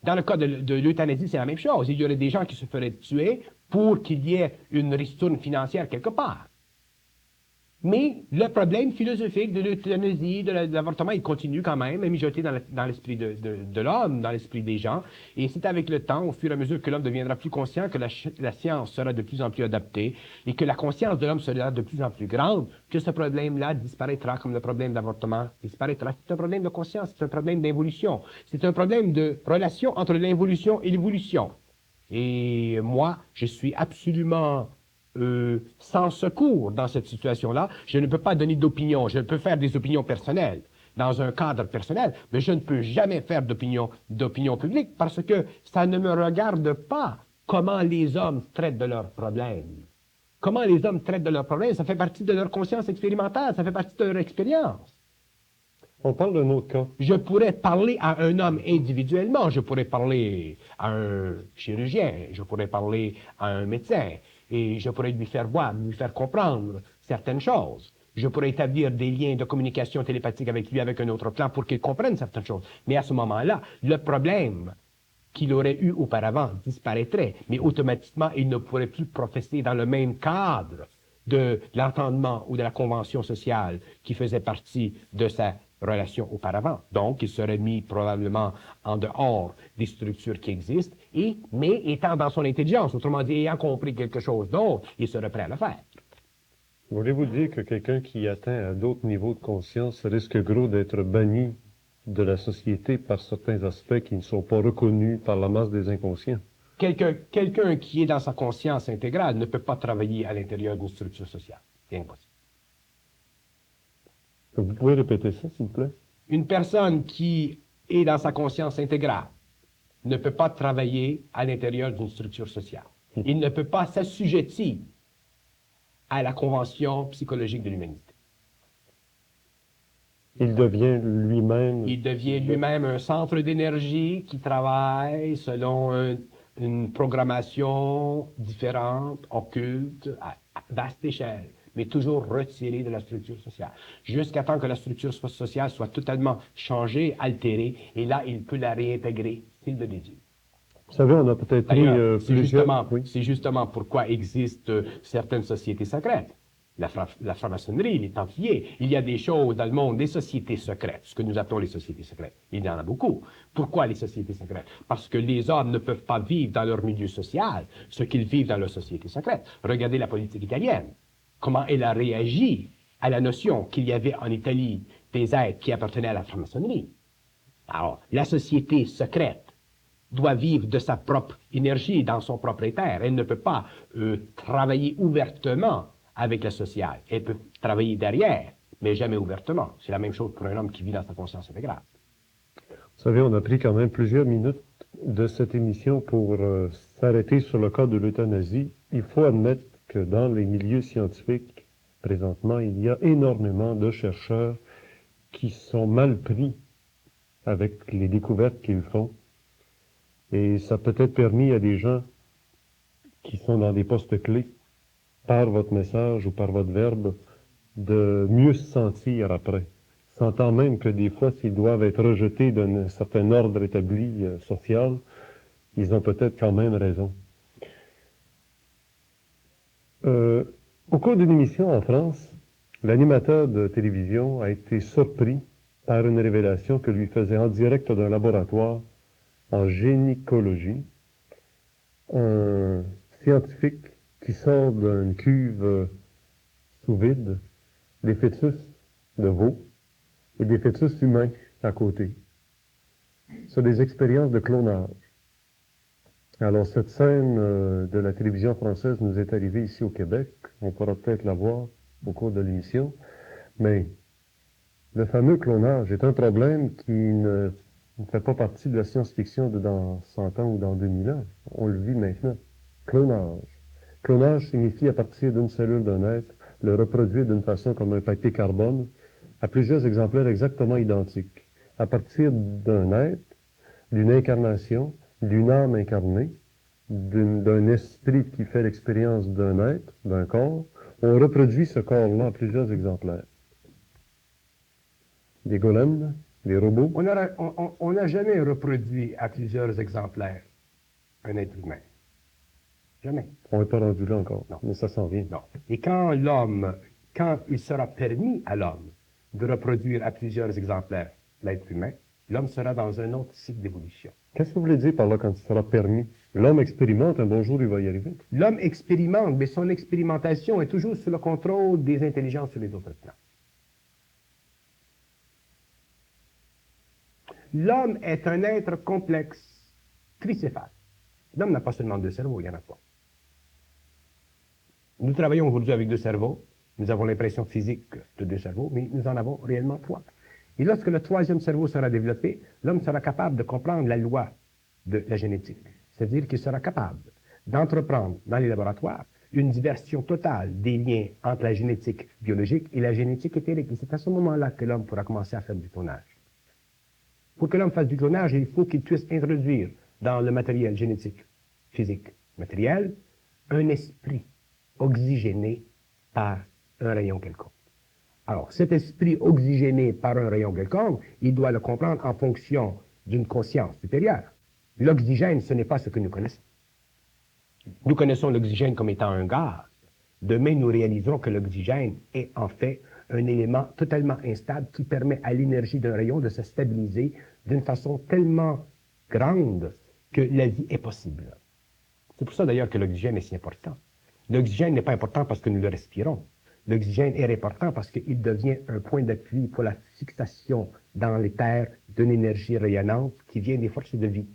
Speaker 3: Dans le cas de l'euthanasie, c'est la même chose. Il y aurait des gens qui se feraient tuer pour qu'il y ait une ristourne financière quelque part. Mais le problème philosophique de l'euthanasie, de l'avortement, il continue quand même à mijoter dans l'esprit de l'homme, dans l'esprit des gens. Et c'est avec le temps, au fur et à mesure que l'homme deviendra plus conscient, que la science sera de plus en plus adaptée et que la conscience de l'homme sera de plus en plus grande, que ce problème-là disparaîtra comme le problème d'avortement disparaîtra. C'est un problème de conscience, c'est un problème d'évolution. C'est un problème de relation entre l'involution et l'évolution. Et moi, je suis absolument sans secours dans cette situation-là. Je ne peux pas donner d'opinion. Je peux faire des opinions personnelles dans un cadre personnel, mais je ne peux jamais faire d'opinion publique parce que ça ne me regarde pas comment les hommes traitent de leurs problèmes. Comment les hommes traitent de leurs problèmes, ça fait partie de leur conscience expérimentale, ça fait partie de leur expérience.
Speaker 1: On parle d'un autre cas.
Speaker 3: Je pourrais parler à un homme individuellement, je pourrais parler à un chirurgien, je pourrais parler à un médecin, et je pourrais lui faire voir, lui faire comprendre certaines choses. Je pourrais établir des liens de communication télépathique avec lui avec un autre plan pour qu'il comprenne certaines choses. Mais à ce moment-là, le problème qu'il aurait eu auparavant disparaîtrait, mais automatiquement, il ne pourrait plus professer dans le même cadre de l'entendement ou de la convention sociale qui faisait partie de sa relation auparavant. Donc, il serait mis probablement en dehors des structures qui existent, mais étant dans son intelligence, autrement dit, ayant compris quelque chose d'autre, il serait prêt à le faire.
Speaker 1: Voulez-vous dire que quelqu'un qui atteint à d'autres niveaux de conscience risque gros d'être banni de la société par certains aspects qui ne sont pas reconnus par la masse des inconscients?
Speaker 3: Quelqu'un qui est dans sa conscience intégrale ne peut pas travailler à l'intérieur d'une structure sociale. C'est impossible.
Speaker 1: Vous pouvez répéter ça, s'il vous plaît?
Speaker 3: Une personne qui est dans sa conscience intégrale ne peut pas travailler à l'intérieur d'une structure sociale. Il ne peut pas s'assujettir à la convention psychologique de l'humanité.
Speaker 1: Il devient lui-même...
Speaker 3: Il devient lui-même un centre d'énergie qui travaille selon une programmation différente, occulte, à vaste échelle, mais toujours retiré de la structure sociale, jusqu'à temps que la structure sociale soit totalement changée, altérée, et là, il peut la réintégrer s'il le désire.
Speaker 1: Vous savez, on a peut-être mis plusieurs...
Speaker 3: C'est justement pourquoi existent certaines sociétés secrètes. La franc-maçonnerie, les Templiers. Il y a des choses dans le monde, des sociétés secrètes, ce que nous appelons les sociétés secrètes. Il y en a beaucoup. Pourquoi les sociétés secrètes? Parce que les hommes ne peuvent pas vivre dans leur milieu social ce qu'ils vivent dans leur société secrète. Regardez la politique italienne. Comment elle a réagi à la notion qu'il y avait en Italie des êtres qui appartenaient à la franc-maçonnerie. Alors, la société secrète doit vivre de sa propre énergie, dans son propre éther. Elle ne peut pas travailler ouvertement avec la sociale. Elle peut travailler derrière, mais jamais ouvertement. C'est la même chose pour un homme qui vit dans sa conscience intégrale.
Speaker 1: Vous savez, on a pris quand même plusieurs minutes de cette émission pour s'arrêter sur le cas de l'euthanasie. Il faut admettre que dans les milieux scientifiques, présentement, il y a énormément de chercheurs qui sont mal pris avec les découvertes qu'ils font. Et ça a peut-être permis à des gens qui sont dans des postes clés, par votre message ou par votre verbe, de mieux se sentir après, sentant même que des fois, s'ils doivent être rejetés d'un certain ordre établi social, ils ont peut-être quand même raison. Au cours d'une émission en France, l'animateur de télévision a été surpris par une révélation que lui faisait en direct d'un laboratoire en gynécologie un scientifique qui sort d'une cuve sous vide des fœtus de veau et des fœtus humains à côté. C'est des expériences de clonage. Alors, cette scène de la télévision française nous est arrivée ici au Québec. On pourra peut-être la voir au cours de l'émission. Mais le fameux clonage est un problème qui ne fait pas partie de la science-fiction de dans 100 ans ou dans 2000 ans. On le vit maintenant. Clonage. Clonage signifie à partir d'une cellule d'un être, le reproduire d'une façon comme un papier carbone à plusieurs exemplaires exactement identiques. À partir d'un être, d'une incarnation, d'une âme incarnée, d'un esprit qui fait l'expérience d'un être, d'un corps, on reproduit ce corps-là en plusieurs exemplaires. Des golems, des robots.
Speaker 3: On n'a jamais reproduit à plusieurs exemplaires un être humain. Jamais.
Speaker 1: On n'est pas rendu là encore,
Speaker 3: Non.
Speaker 1: mais ça s'en vient.
Speaker 3: Non. Et quand il sera permis à l'homme de reproduire à plusieurs exemplaires l'être humain, l'homme sera dans un autre cycle d'évolution.
Speaker 1: Qu'est-ce que vous voulez dire par là quand il sera permis? L'homme expérimente, un bon jour il va y arriver.
Speaker 3: L'homme expérimente, mais son expérimentation est toujours sous le contrôle des intelligences sur les autres plans. L'homme est un être complexe, tricéphale. L'homme n'a pas seulement deux cerveaux, il y en a trois. Nous travaillons aujourd'hui avec deux cerveaux. Nous avons l'impression physique de deux cerveaux, mais nous en avons réellement trois. Et lorsque le troisième cerveau sera développé, l'homme sera capable de comprendre la loi de la génétique. C'est-à-dire qu'il sera capable d'entreprendre dans les laboratoires une diversion totale des liens entre la génétique biologique et la génétique éthérique. Et c'est à ce moment-là que l'homme pourra commencer à faire du clonage. Pour que l'homme fasse du clonage, il faut qu'il puisse introduire dans le matériel génétique, physique, matériel, un esprit oxygéné par un rayon quelconque. Alors, cet esprit oxygéné par un rayon quelconque, il doit le comprendre en fonction d'une conscience supérieure. L'oxygène, ce n'est pas ce que nous connaissons. Nous connaissons l'oxygène comme étant un gaz. Demain, nous réaliserons que l'oxygène est en fait un élément totalement instable qui permet à l'énergie d'un rayon de se stabiliser d'une façon tellement grande que la vie est possible. C'est pour ça d'ailleurs que l'oxygène est si important. L'oxygène n'est pas important parce que nous le respirons. L'oxygène est important parce qu'il devient un point d'appui pour la fixation dans l'éther d'une énergie rayonnante qui vient des forces de vie.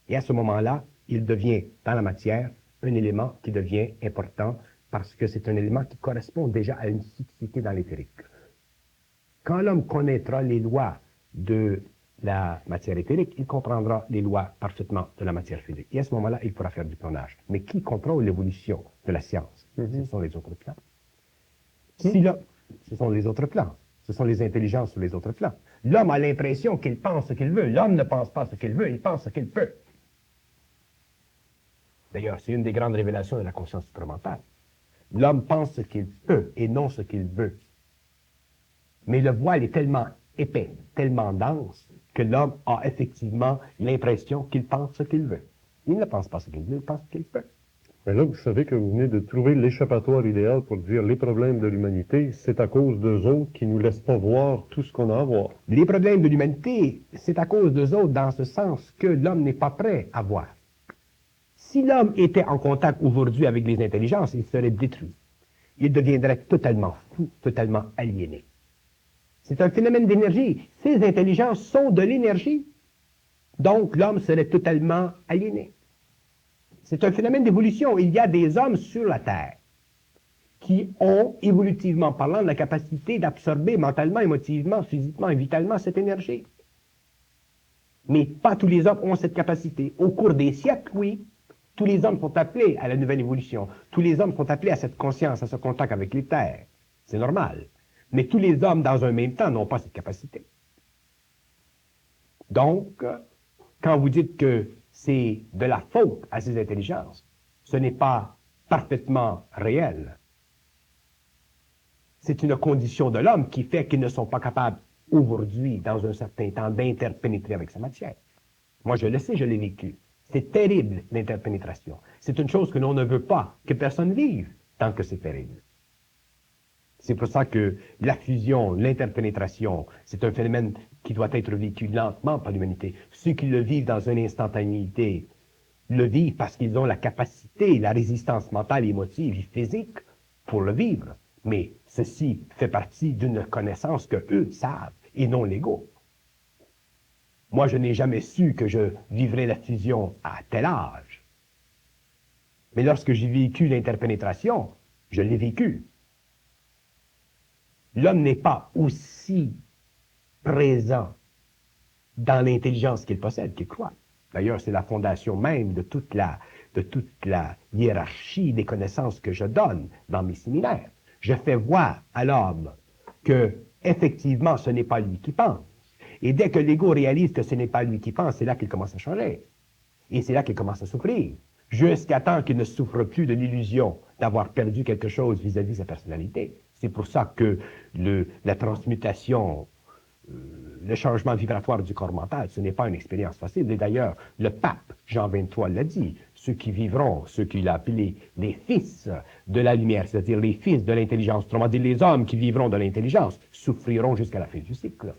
Speaker 3: Et à ce moment-là, il devient, dans la matière, un élément qui devient important parce que c'est un élément qui correspond déjà à une cyclicité dans l'éthérique. Quand l'homme connaîtra les lois de la matière éthérique, il comprendra les lois parfaitement de la matière physique. Et à ce moment-là, il pourra faire du clonage. Mais qui contrôle l'évolution de la science? Ce sont les autres plans. Si là, ce sont les autres plans. Ce sont les intelligences sur les autres plans. L'homme a l'impression qu'il pense ce qu'il veut. L'homme ne pense pas ce qu'il veut, il pense ce qu'il peut. D'ailleurs, c'est une des grandes révélations de la conscience supramentale. L'homme pense ce qu'il peut et non ce qu'il veut. Mais le voile est tellement épais, tellement dense, que l'homme a effectivement l'impression qu'il pense ce qu'il veut. Il ne pense pas ce qu'il veut, il pense ce qu'il peut.
Speaker 1: Mais là, vous savez que vous venez de trouver l'échappatoire idéal pour dire les problèmes de l'humanité, c'est à cause d'eux autres qui nous laissent pas voir tout ce qu'on a à voir.
Speaker 3: Les problèmes de l'humanité, c'est à cause d'eux autres dans ce sens que l'homme n'est pas prêt à voir. Si l'homme était en contact aujourd'hui avec les intelligences, il serait détruit. Il deviendrait totalement fou, totalement aliéné. C'est un phénomène d'énergie. Ces intelligences sont de l'énergie. Donc, l'homme serait totalement aliéné. C'est un phénomène d'évolution. Il y a des hommes sur la Terre qui ont, évolutivement parlant, la capacité d'absorber mentalement, émotivement, physiquement et vitalement cette énergie. Mais pas tous les hommes ont cette capacité. Au cours des siècles, oui, tous les hommes sont appelés à la nouvelle évolution. Tous les hommes sont appelés à cette conscience, à ce contact avec les terres. C'est normal. Mais tous les hommes, dans un même temps, n'ont pas cette capacité. Donc, quand vous dites que c'est de la faute à ces intelligences, ce n'est pas parfaitement réel. C'est une condition de l'homme qui fait qu'ils ne sont pas capables, aujourd'hui, dans un certain temps, d'interpénétrer avec sa matière. Moi, je le sais, je l'ai vécu. C'est terrible, l'interpénétration. C'est une chose que l'on ne veut pas que personne vive tant que c'est terrible. C'est pour ça que la fusion, l'interpénétration, c'est un phénomène qui doit être vécu lentement par l'humanité. Ceux qui le vivent dans une instantanéité le vivent parce qu'ils ont la capacité, la résistance mentale, émotive et physique pour le vivre. Mais ceci fait partie d'une connaissance que eux savent et non l'ego. Moi, je n'ai jamais su que je vivrais la fusion à tel âge. Mais lorsque j'ai vécu l'interpénétration, je l'ai vécu. L'homme n'est pas aussi présent dans l'intelligence qu'il possède qu'il croit. D'ailleurs, c'est la fondation même de toute la hiérarchie des connaissances que je donne dans mes séminaires. Je fais voir à l'homme que, effectivement, ce n'est pas lui qui pense. Et dès que l'ego réalise que ce n'est pas lui qui pense, c'est là qu'il commence à changer. Et c'est là qu'il commence à souffrir. Jusqu'à temps qu'il ne souffre plus de l'illusion d'avoir perdu quelque chose vis-à-vis de sa personnalité. C'est pour ça que la transmutation, le changement vibratoire du corps mental, ce n'est pas une expérience facile. Et d'ailleurs, le pape Jean XXIII l'a dit, ceux qui vivront, ceux qu'il a appelés les fils de la lumière, c'est-à-dire les fils de l'intelligence, autrement dit les hommes qui vivront de l'intelligence, souffriront jusqu'à la fin du cycle.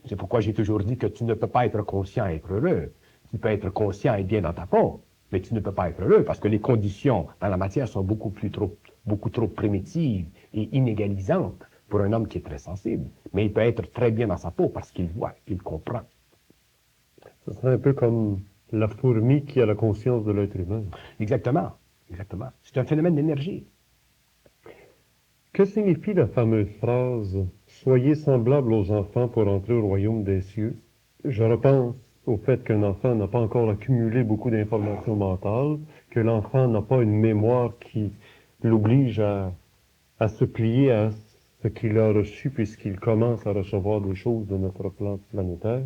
Speaker 3: C'est pourquoi j'ai toujours dit que tu ne peux pas être conscient et être heureux. Tu peux être conscient et bien dans ta peau, mais tu ne peux pas être heureux parce que les conditions dans la matière sont beaucoup trop primitives et inégalisantes pour un homme qui est très sensible. Mais il peut être très bien dans sa peau parce qu'il voit, il comprend.
Speaker 1: Ce serait un peu comme la fourmi qui a la conscience de l'être humain.
Speaker 3: Exactement, exactement. C'est un phénomène d'énergie.
Speaker 1: Que signifie la fameuse phrase « Soyez semblables aux enfants pour entrer au royaume des cieux » Je repense au fait qu'un enfant n'a pas encore accumulé beaucoup d'informations mentales, que l'enfant n'a pas une mémoire qui l'oblige à se plier à ce qu'il a reçu puisqu'il commence à recevoir des choses de notre plan planétaire.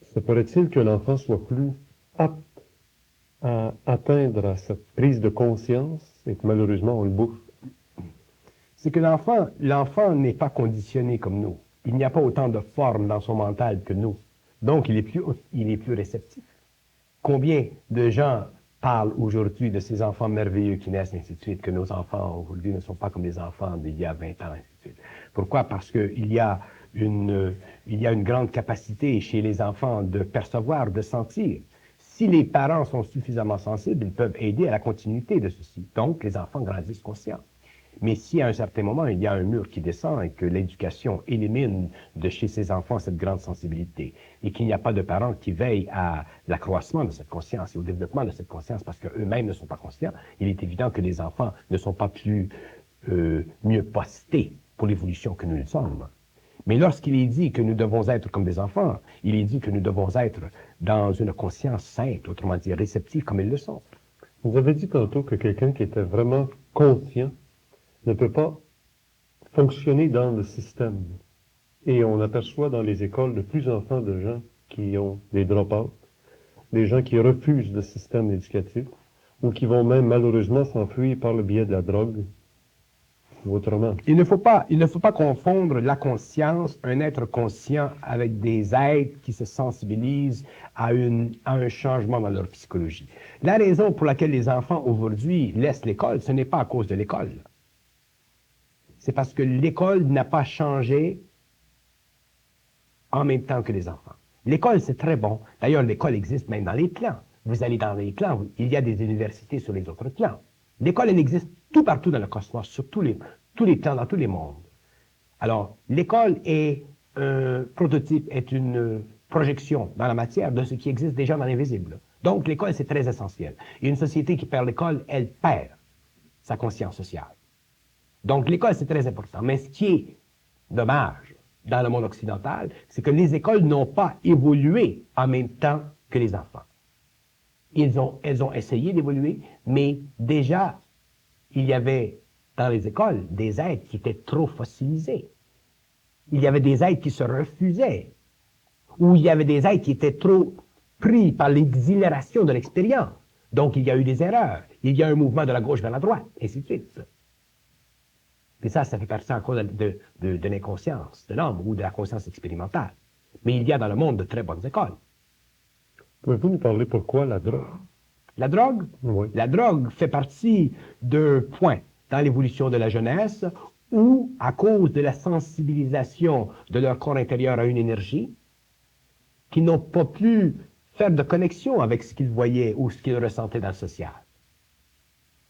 Speaker 1: Se pourrait-il que l'enfant soit plus apte à atteindre à cette prise de conscience et que malheureusement on le bouffe?
Speaker 3: C'est que l'enfant n'est pas conditionné comme nous. Il n'y a pas autant de formes dans son mental que nous. Donc, il est plus réceptif. Combien de gens parlent aujourd'hui de ces enfants merveilleux qui naissent, ainsi de suite, que nos enfants aujourd'hui ne sont pas comme les enfants d'il y a 20 ans, ainsi de suite. Pourquoi? Parce qu'il y a une grande capacité chez les enfants de percevoir, de sentir. Si les parents sont suffisamment sensibles, ils peuvent aider à la continuité de ceci. Donc, les enfants grandissent conscients. Mais si à un certain moment, il y a un mur qui descend et que l'éducation élimine de chez ces enfants cette grande sensibilité et qu'il n'y a pas de parents qui veillent à l'accroissement de cette conscience et au développement de cette conscience parce qu'eux-mêmes ne sont pas conscients, il est évident que les enfants ne sont pas plus mieux postés pour l'évolution que nous le sommes. Mais lorsqu'il est dit que nous devons être comme des enfants, il est dit que nous devons être dans une conscience simple, autrement dit réceptive comme ils le sont.
Speaker 1: Vous avez dit tantôt que quelqu'un qui était vraiment conscient ne peut pas fonctionner dans le système. Et on aperçoit dans les écoles de plus en plus de gens qui ont des drop-outs, des gens qui refusent le système éducatif, ou qui vont même malheureusement s'enfuir par le biais de la drogue, ou autrement.
Speaker 3: Il ne faut pas confondre la conscience, un être conscient, avec des êtres qui se sensibilisent à un changement dans leur psychologie. La raison pour laquelle les enfants aujourd'hui laissent l'école, ce n'est pas à cause de l'école. C'est parce que l'école n'a pas changé en même temps que les enfants. L'école, c'est très bon. D'ailleurs, l'école existe même dans les clans. Vous allez dans les clans, il y a des universités sur les autres clans. L'école, elle existe tout partout dans le cosmos, sur tous les plans, dans tous les mondes. Alors, l'école est un prototype, est une projection dans la matière de ce qui existe déjà dans l'invisible. Donc, l'école, c'est très essentiel. Et une société qui perd l'école, elle perd sa conscience sociale. Donc, l'école, c'est très important. Mais ce qui est dommage dans le monde occidental, c'est que les écoles n'ont pas évolué en même temps que les enfants. Elles ont essayé d'évoluer, mais déjà, il y avait dans les écoles des êtres qui étaient trop fossilisés. Il y avait des êtres qui se refusaient. Ou il y avait des êtres qui étaient trop pris par l'exhilaration de l'expérience. Donc, il y a eu des erreurs. Il y a un mouvement de la gauche vers la droite, et ainsi de suite. Et ça fait partie encore de l'inconscience de l'homme ou de la conscience expérimentale. Mais il y a dans le monde de très bonnes écoles.
Speaker 1: Pouvez-vous nous parler pourquoi la drogue?
Speaker 3: La drogue,
Speaker 1: Oui.
Speaker 3: la drogue fait partie d'un point dans l'évolution de la jeunesse où, à cause de la sensibilisation de leur corps intérieur à une énergie, qui n'ont pas pu faire de connexion avec ce qu'ils voyaient ou ce qu'ils ressentaient dans le social.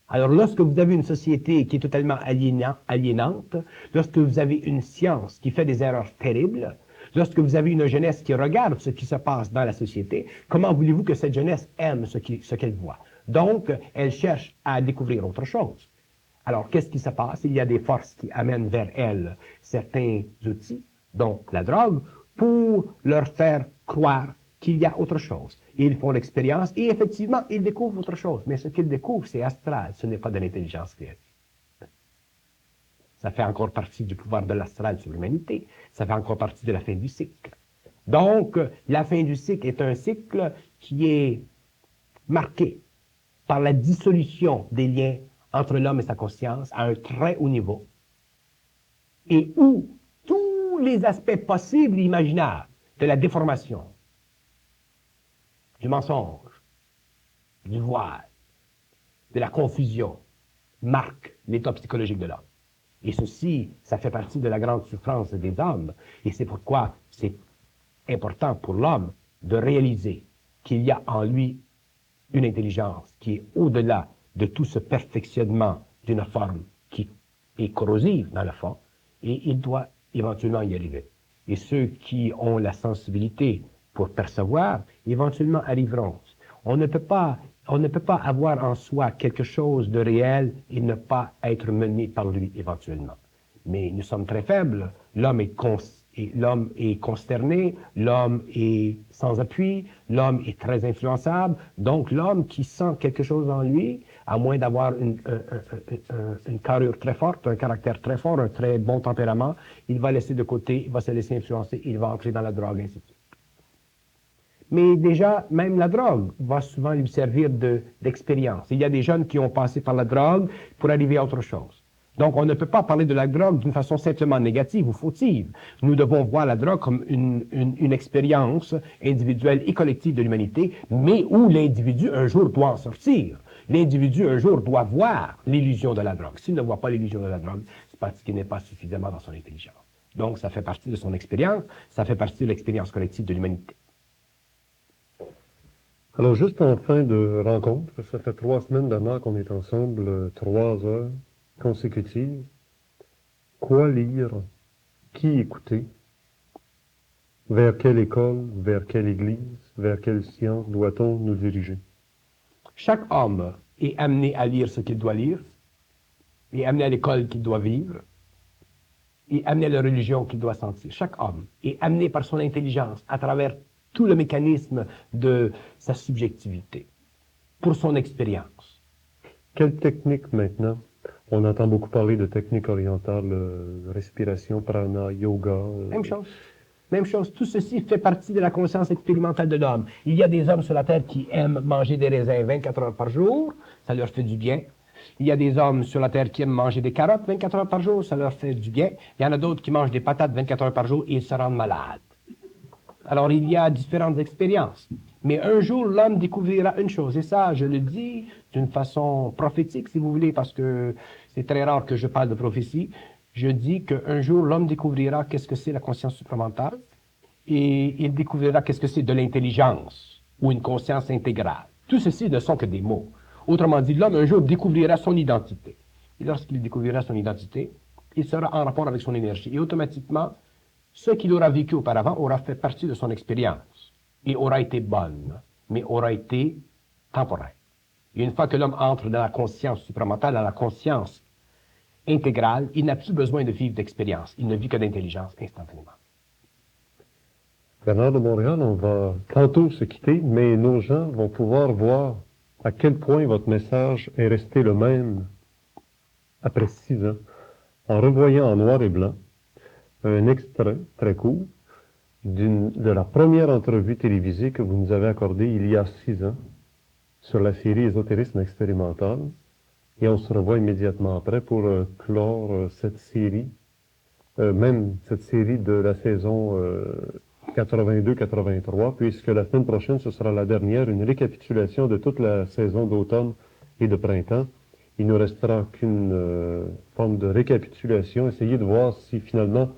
Speaker 3: Alors, lorsque vous avez une société qui est totalement aliénante, lorsque vous avez une science qui fait des erreurs terribles, lorsque vous avez une jeunesse qui regarde ce qui se passe dans la société, comment voulez-vous que cette jeunesse aime ce qu'elle voit? Donc, elle cherche à découvrir autre chose. Alors, qu'est-ce qui se passe? Il y a des forces qui amènent vers elle certains outils, dont la drogue, pour leur faire croire qu'il y a autre chose. Ils font l'expérience et effectivement, ils découvrent autre chose. Mais ce qu'ils découvrent, c'est astral, ce n'est pas de l'intelligence créative. Ça fait encore partie du pouvoir de l'astral sur l'humanité. Ça fait encore partie de la fin du cycle. Donc, la fin du cycle est un cycle qui est marqué par la dissolution des liens entre l'homme et sa conscience à un très haut niveau, et où tous les aspects possibles et imaginables de la déformation, du mensonge, du voile, de la confusion, marquent l'état psychologique de l'homme. Et ceci, ça fait partie de la grande souffrance des hommes, et c'est pourquoi c'est important pour l'homme de réaliser qu'il y a en lui une intelligence qui est au-delà de tout ce perfectionnement d'une forme qui est corrosive dans le fond, et il doit éventuellement y arriver. Et ceux qui ont la sensibilité pour percevoir, éventuellement arriveront. On ne peut pas avoir en soi quelque chose de réel et ne pas être mené par lui éventuellement. Mais nous sommes très faibles. L'homme est consterné, l'homme est sans appui, l'homme est très influençable. Donc, l'homme qui sent quelque chose en lui, à moins d'avoir une carrure très forte, un caractère très fort, un très bon tempérament, il va laisser de côté, il va se laisser influencer, il va entrer dans la drogue, ainsi de suite. Mais déjà, même la drogue va souvent lui servir d'expérience. Il y a des jeunes qui ont passé par la drogue pour arriver à autre chose. Donc, on ne peut pas parler de la drogue d'une façon simplement négative ou fautive. Nous devons voir la drogue comme une expérience individuelle et collective de l'humanité, mais où l'individu, un jour, doit en sortir. L'individu, un jour, doit voir l'illusion de la drogue. S'il ne voit pas l'illusion de la drogue, c'est parce qu'il n'est pas suffisamment dans son intelligence. Donc, ça fait partie de son expérience, ça fait partie de l'expérience collective de l'humanité.
Speaker 1: Alors, juste en fin de rencontre, ça fait 3 semaines d'avant qu'on est ensemble, 3 heures consécutives. Quoi lire? Qui écouter? Vers quelle école? Vers quelle église? Vers quelle science doit-on nous diriger?
Speaker 3: Chaque homme est amené à lire ce qu'il doit lire, est amené à l'école qu'il doit vivre, est amené à la religion qu'il doit sentir. Chaque homme est amené par son intelligence à travers tout le mécanisme de sa subjectivité, pour son expérience.
Speaker 1: Quelle technique maintenant? On entend beaucoup parler de techniques orientales, respiration, prana, yoga.
Speaker 3: Même chose. Même chose. Tout ceci fait partie de la conscience expérimentale de l'homme. Il y a des hommes sur la Terre qui aiment manger des raisins 24 heures par jour, ça leur fait du bien. Il y a des hommes sur la Terre qui aiment manger des carottes 24 heures par jour, ça leur fait du bien. Il y en a d'autres qui mangent des patates 24 heures par jour et ils se rendent malades. Alors, il y a différentes expériences. Mais un jour, l'homme découvrira une chose. Et ça, je le dis d'une façon prophétique, si vous voulez, parce que c'est très rare que je parle de prophétie. Je dis qu'un jour, l'homme découvrira qu'est-ce que c'est la conscience supramentale et il découvrira qu'est-ce que c'est de l'intelligence ou une conscience intégrale. Tout ceci ne sont que des mots. Autrement dit, l'homme, un jour, découvrira son identité. Et lorsqu'il découvrira son identité, il sera en rapport avec son énergie. Et automatiquement, ce qu'il aura vécu auparavant aura fait partie de son expérience et aura été bonne, mais aura été temporaire. Et une fois que l'homme entre dans la conscience supramentale, dans la conscience intégrale, il n'a plus besoin de vivre d'expérience. Il ne vit que d'intelligence instantanément.
Speaker 1: Bernard de Montréal, on va tantôt se quitter, mais nos gens vont pouvoir voir à quel point votre message est resté le même après 6 ans, en revoyant en noir et blanc un extrait très court de la première entrevue télévisée que vous nous avez accordée il y a 6 ans sur la série Ésotérisme expérimental. Et on se revoit immédiatement après pour clore cette série, même cette série de la saison 82-83, puisque la semaine prochaine, ce sera la dernière, une récapitulation de toute la saison d'automne et de printemps. Il ne restera qu'une forme de récapitulation, essayer de voir si finalement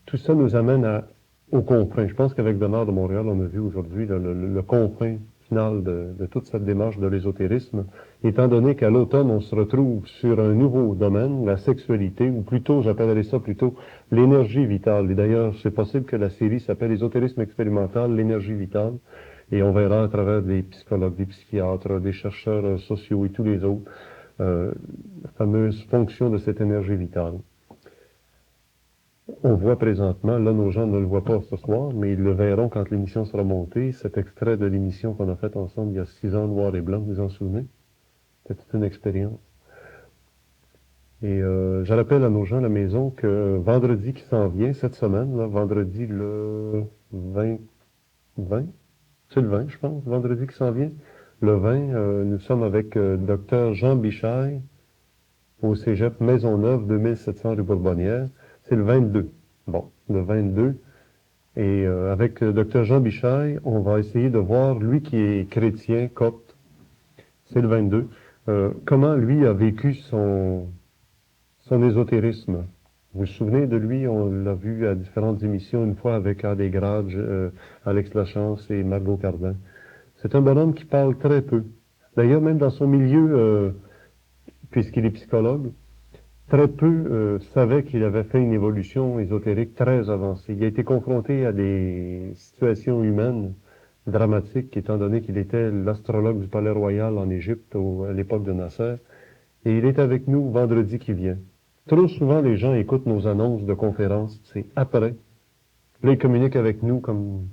Speaker 1: tout ça nous amène au confin. Je pense qu'avec Bernard de Montréal, on a vu aujourd'hui le confin final de toute cette démarche de l'ésotérisme, étant donné qu'à l'automne, on se retrouve sur un nouveau domaine, la sexualité, ou plutôt, j'appellerais ça plutôt l'énergie vitale. Et d'ailleurs, c'est possible que la série s'appelle Ésotérisme expérimental, l'énergie vitale, et on verra à travers des psychologues, des psychiatres, des chercheurs sociaux et tous les autres, la fameuse fonction de cette énergie vitale. On voit présentement, là nos gens ne le voient pas ce soir, mais ils le verront quand l'émission sera montée, cet extrait de l'émission qu'on a faite ensemble il y a 6 ans, noir et blanc, vous vous en souvenez? C'était toute une expérience. Et je rappelle à nos gens à la maison que vendredi qui s'en vient, cette semaine, là, vendredi le 20, c'est le 20 je pense, vendredi qui s'en vient, le 20, nous sommes avec Dr Jean Bichaille au Cégep Maisonneuve, 2700 rue Bourbonnière. C'est le 22. Bon, le 22. Et avec Dr Jean Bichaille, on va essayer de voir, lui qui est chrétien, copte, c'est le 22, comment lui a vécu son ésotérisme. Vous vous souvenez de lui? On l'a vu à différentes émissions, une fois avec Adé Grage, Alex Lachance et Margot Cardin. C'est un bonhomme qui parle très peu. D'ailleurs, même dans son milieu, puisqu'il est psychologue, très peu savaient qu'il avait fait une évolution ésotérique très avancée. Il a été confronté à des situations humaines dramatiques, étant donné qu'il était l'astrologue du Palais Royal en Égypte à l'époque de Nasser. Et il est avec nous vendredi qui vient. Trop souvent, les gens écoutent nos annonces de conférences, c'est après. Là, ils communiquent avec nous comme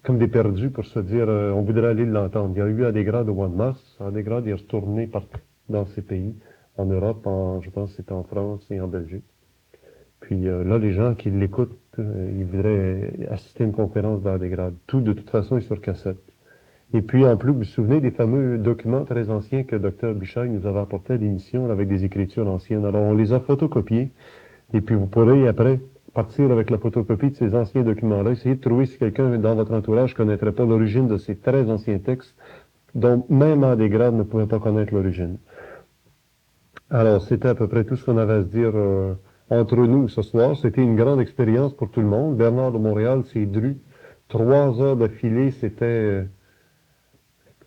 Speaker 1: des perdus pour se dire on voudrait aller l'entendre. Il y a eu Adégrade au mois de mars. Adégrade est retourné partout dans ces pays, en Europe, je pense que c'est en France et en Belgique. Puis là, les gens qui l'écoutent, ils voudraient assister à une conférence d'Adégrade. Tout, de toute façon, est sur cassette. Et puis, en plus, vous vous souvenez des fameux documents très anciens que Dr Bichaille nous avait apportés à l'émission avec des écritures anciennes. Alors, on les a photocopiés. Et puis, vous pourrez, après, partir avec la photocopie de ces anciens documents-là, essayer de trouver si quelqu'un dans votre entourage ne connaîtrait pas l'origine de ces très anciens textes, dont même Adégrade ne pouvait pas connaître l'origine. Alors, c'était à peu près tout ce qu'on avait à se dire entre nous ce soir. C'était une grande expérience pour tout le monde. Bernard de Montréal s'est dru 3 heures d'affilée. C'était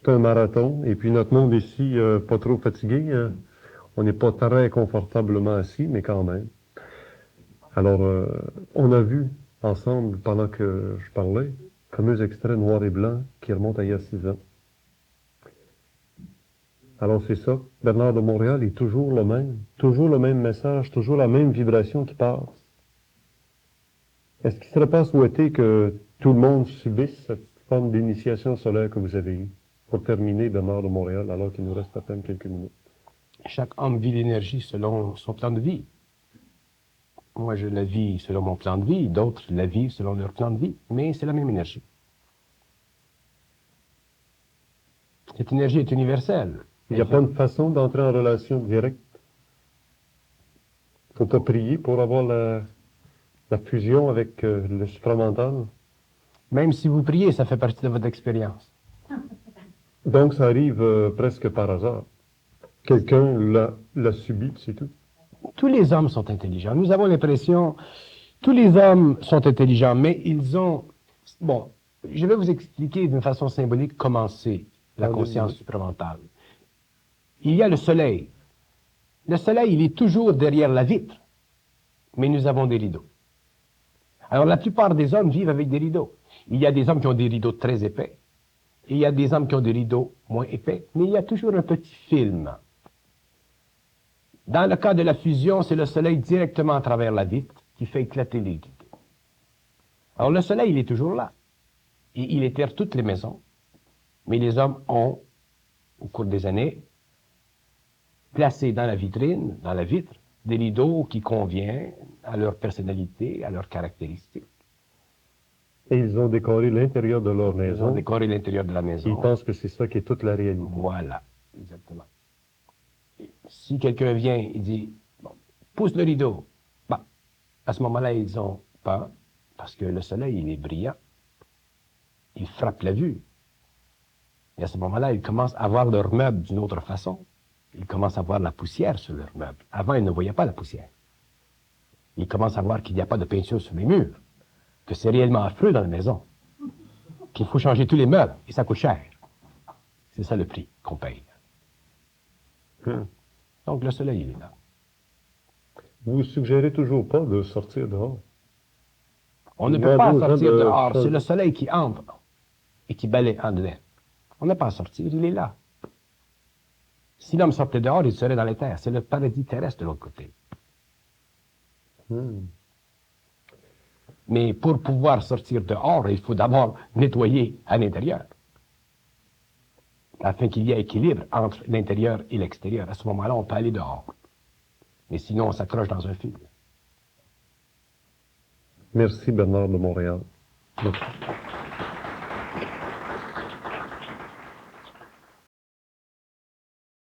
Speaker 1: un marathon. Et puis, notre monde ici, pas trop fatigué. On n'est pas très confortablement assis, mais quand même. Alors, on a vu ensemble, pendant que je parlais, le fameux extrait noir et blanc qui remonte à il y a 6 ans. Alors c'est ça, Bernard de Montréal est toujours le même message, toujours la même vibration qui passe. Est-ce qu'il ne serait pas souhaité que tout le monde subisse cette forme d'initiation solaire que vous avez eue? Pour terminer, Bernard de Montréal, alors qu'il nous reste à peine quelques minutes.
Speaker 3: Chaque homme vit l'énergie selon son plan de vie. Moi, je la vis selon mon plan de vie, d'autres la vivent selon leur plan de vie, mais c'est la même énergie. Cette énergie est universelle.
Speaker 1: Il n'y a pas de façon d'entrer en relation directe. Il ne faut pas prier pour avoir la fusion avec le supramental.
Speaker 3: Même si vous priez, ça fait partie de votre expérience.
Speaker 1: Donc ça arrive presque par hasard. Quelqu'un l'a subi, c'est tout.
Speaker 3: Tous les hommes sont intelligents. Nous avons l'impression, tous les hommes sont intelligents, mais ils ont... Bon, je vais vous expliquer d'une façon symbolique comment c'est la conscience supramentale. Il y a le soleil. Le soleil, il est toujours derrière la vitre, mais nous avons des rideaux. Alors la plupart des hommes vivent avec des rideaux. Il y a des hommes qui ont des rideaux très épais, et il y a des hommes qui ont des rideaux moins épais, mais il y a toujours un petit film. Dans le cas de la fusion, c'est le soleil directement à travers la vitre qui fait éclater les rideaux. Alors le soleil, il est toujours là. Et il éclaire toutes les maisons. Mais les hommes ont, au cours des années, placé dans la vitrine, dans la vitre, des rideaux qui conviennent à leur personnalité, à leurs caractéristiques.
Speaker 1: Et ils ont décoré l'intérieur de leur
Speaker 3: Ils
Speaker 1: maison.
Speaker 3: ont décoré l'intérieur de la maison.
Speaker 1: Ils pensent que c'est ça qui est toute la réalité.
Speaker 3: Voilà, exactement. Si quelqu'un vient et dit, bon, pousse le rideau, bah, à ce moment-là, ils ont peur, parce que le soleil, il est brillant. ils frappent la vue. Et à ce moment-là, ils commencent à voir leurs meubles d'une autre façon. Ils commencent à voir la poussière sur leurs meubles. Avant, ils ne voyaient pas la poussière. Ils commencent à voir qu'il n'y a pas de peinture sur les murs, que c'est réellement affreux dans la maison, qu'il faut changer tous les meubles, et ça coûte cher. C'est ça le prix qu'on paye. Donc le soleil, il est là.
Speaker 1: Vous suggérez toujours pas de sortir dehors.
Speaker 3: On ne
Speaker 1: Il y
Speaker 3: peut
Speaker 1: a
Speaker 3: pas
Speaker 1: beau gens
Speaker 3: sortir
Speaker 1: de-
Speaker 3: dehors, c'est le soleil qui entre et qui balaye en dedans. On n'a pas à sortir, il est là. Si l'homme sortait dehors, il serait dans les terres. C'est le paradis terrestre de l'autre côté. Mais pour pouvoir sortir dehors, il faut d'abord nettoyer à l'intérieur, afin qu'il y ait équilibre entre l'intérieur et l'extérieur. À ce moment-là, on peut aller dehors. Mais sinon, on s'accroche dans un fil.
Speaker 1: Merci Bernard de Montréal. Merci.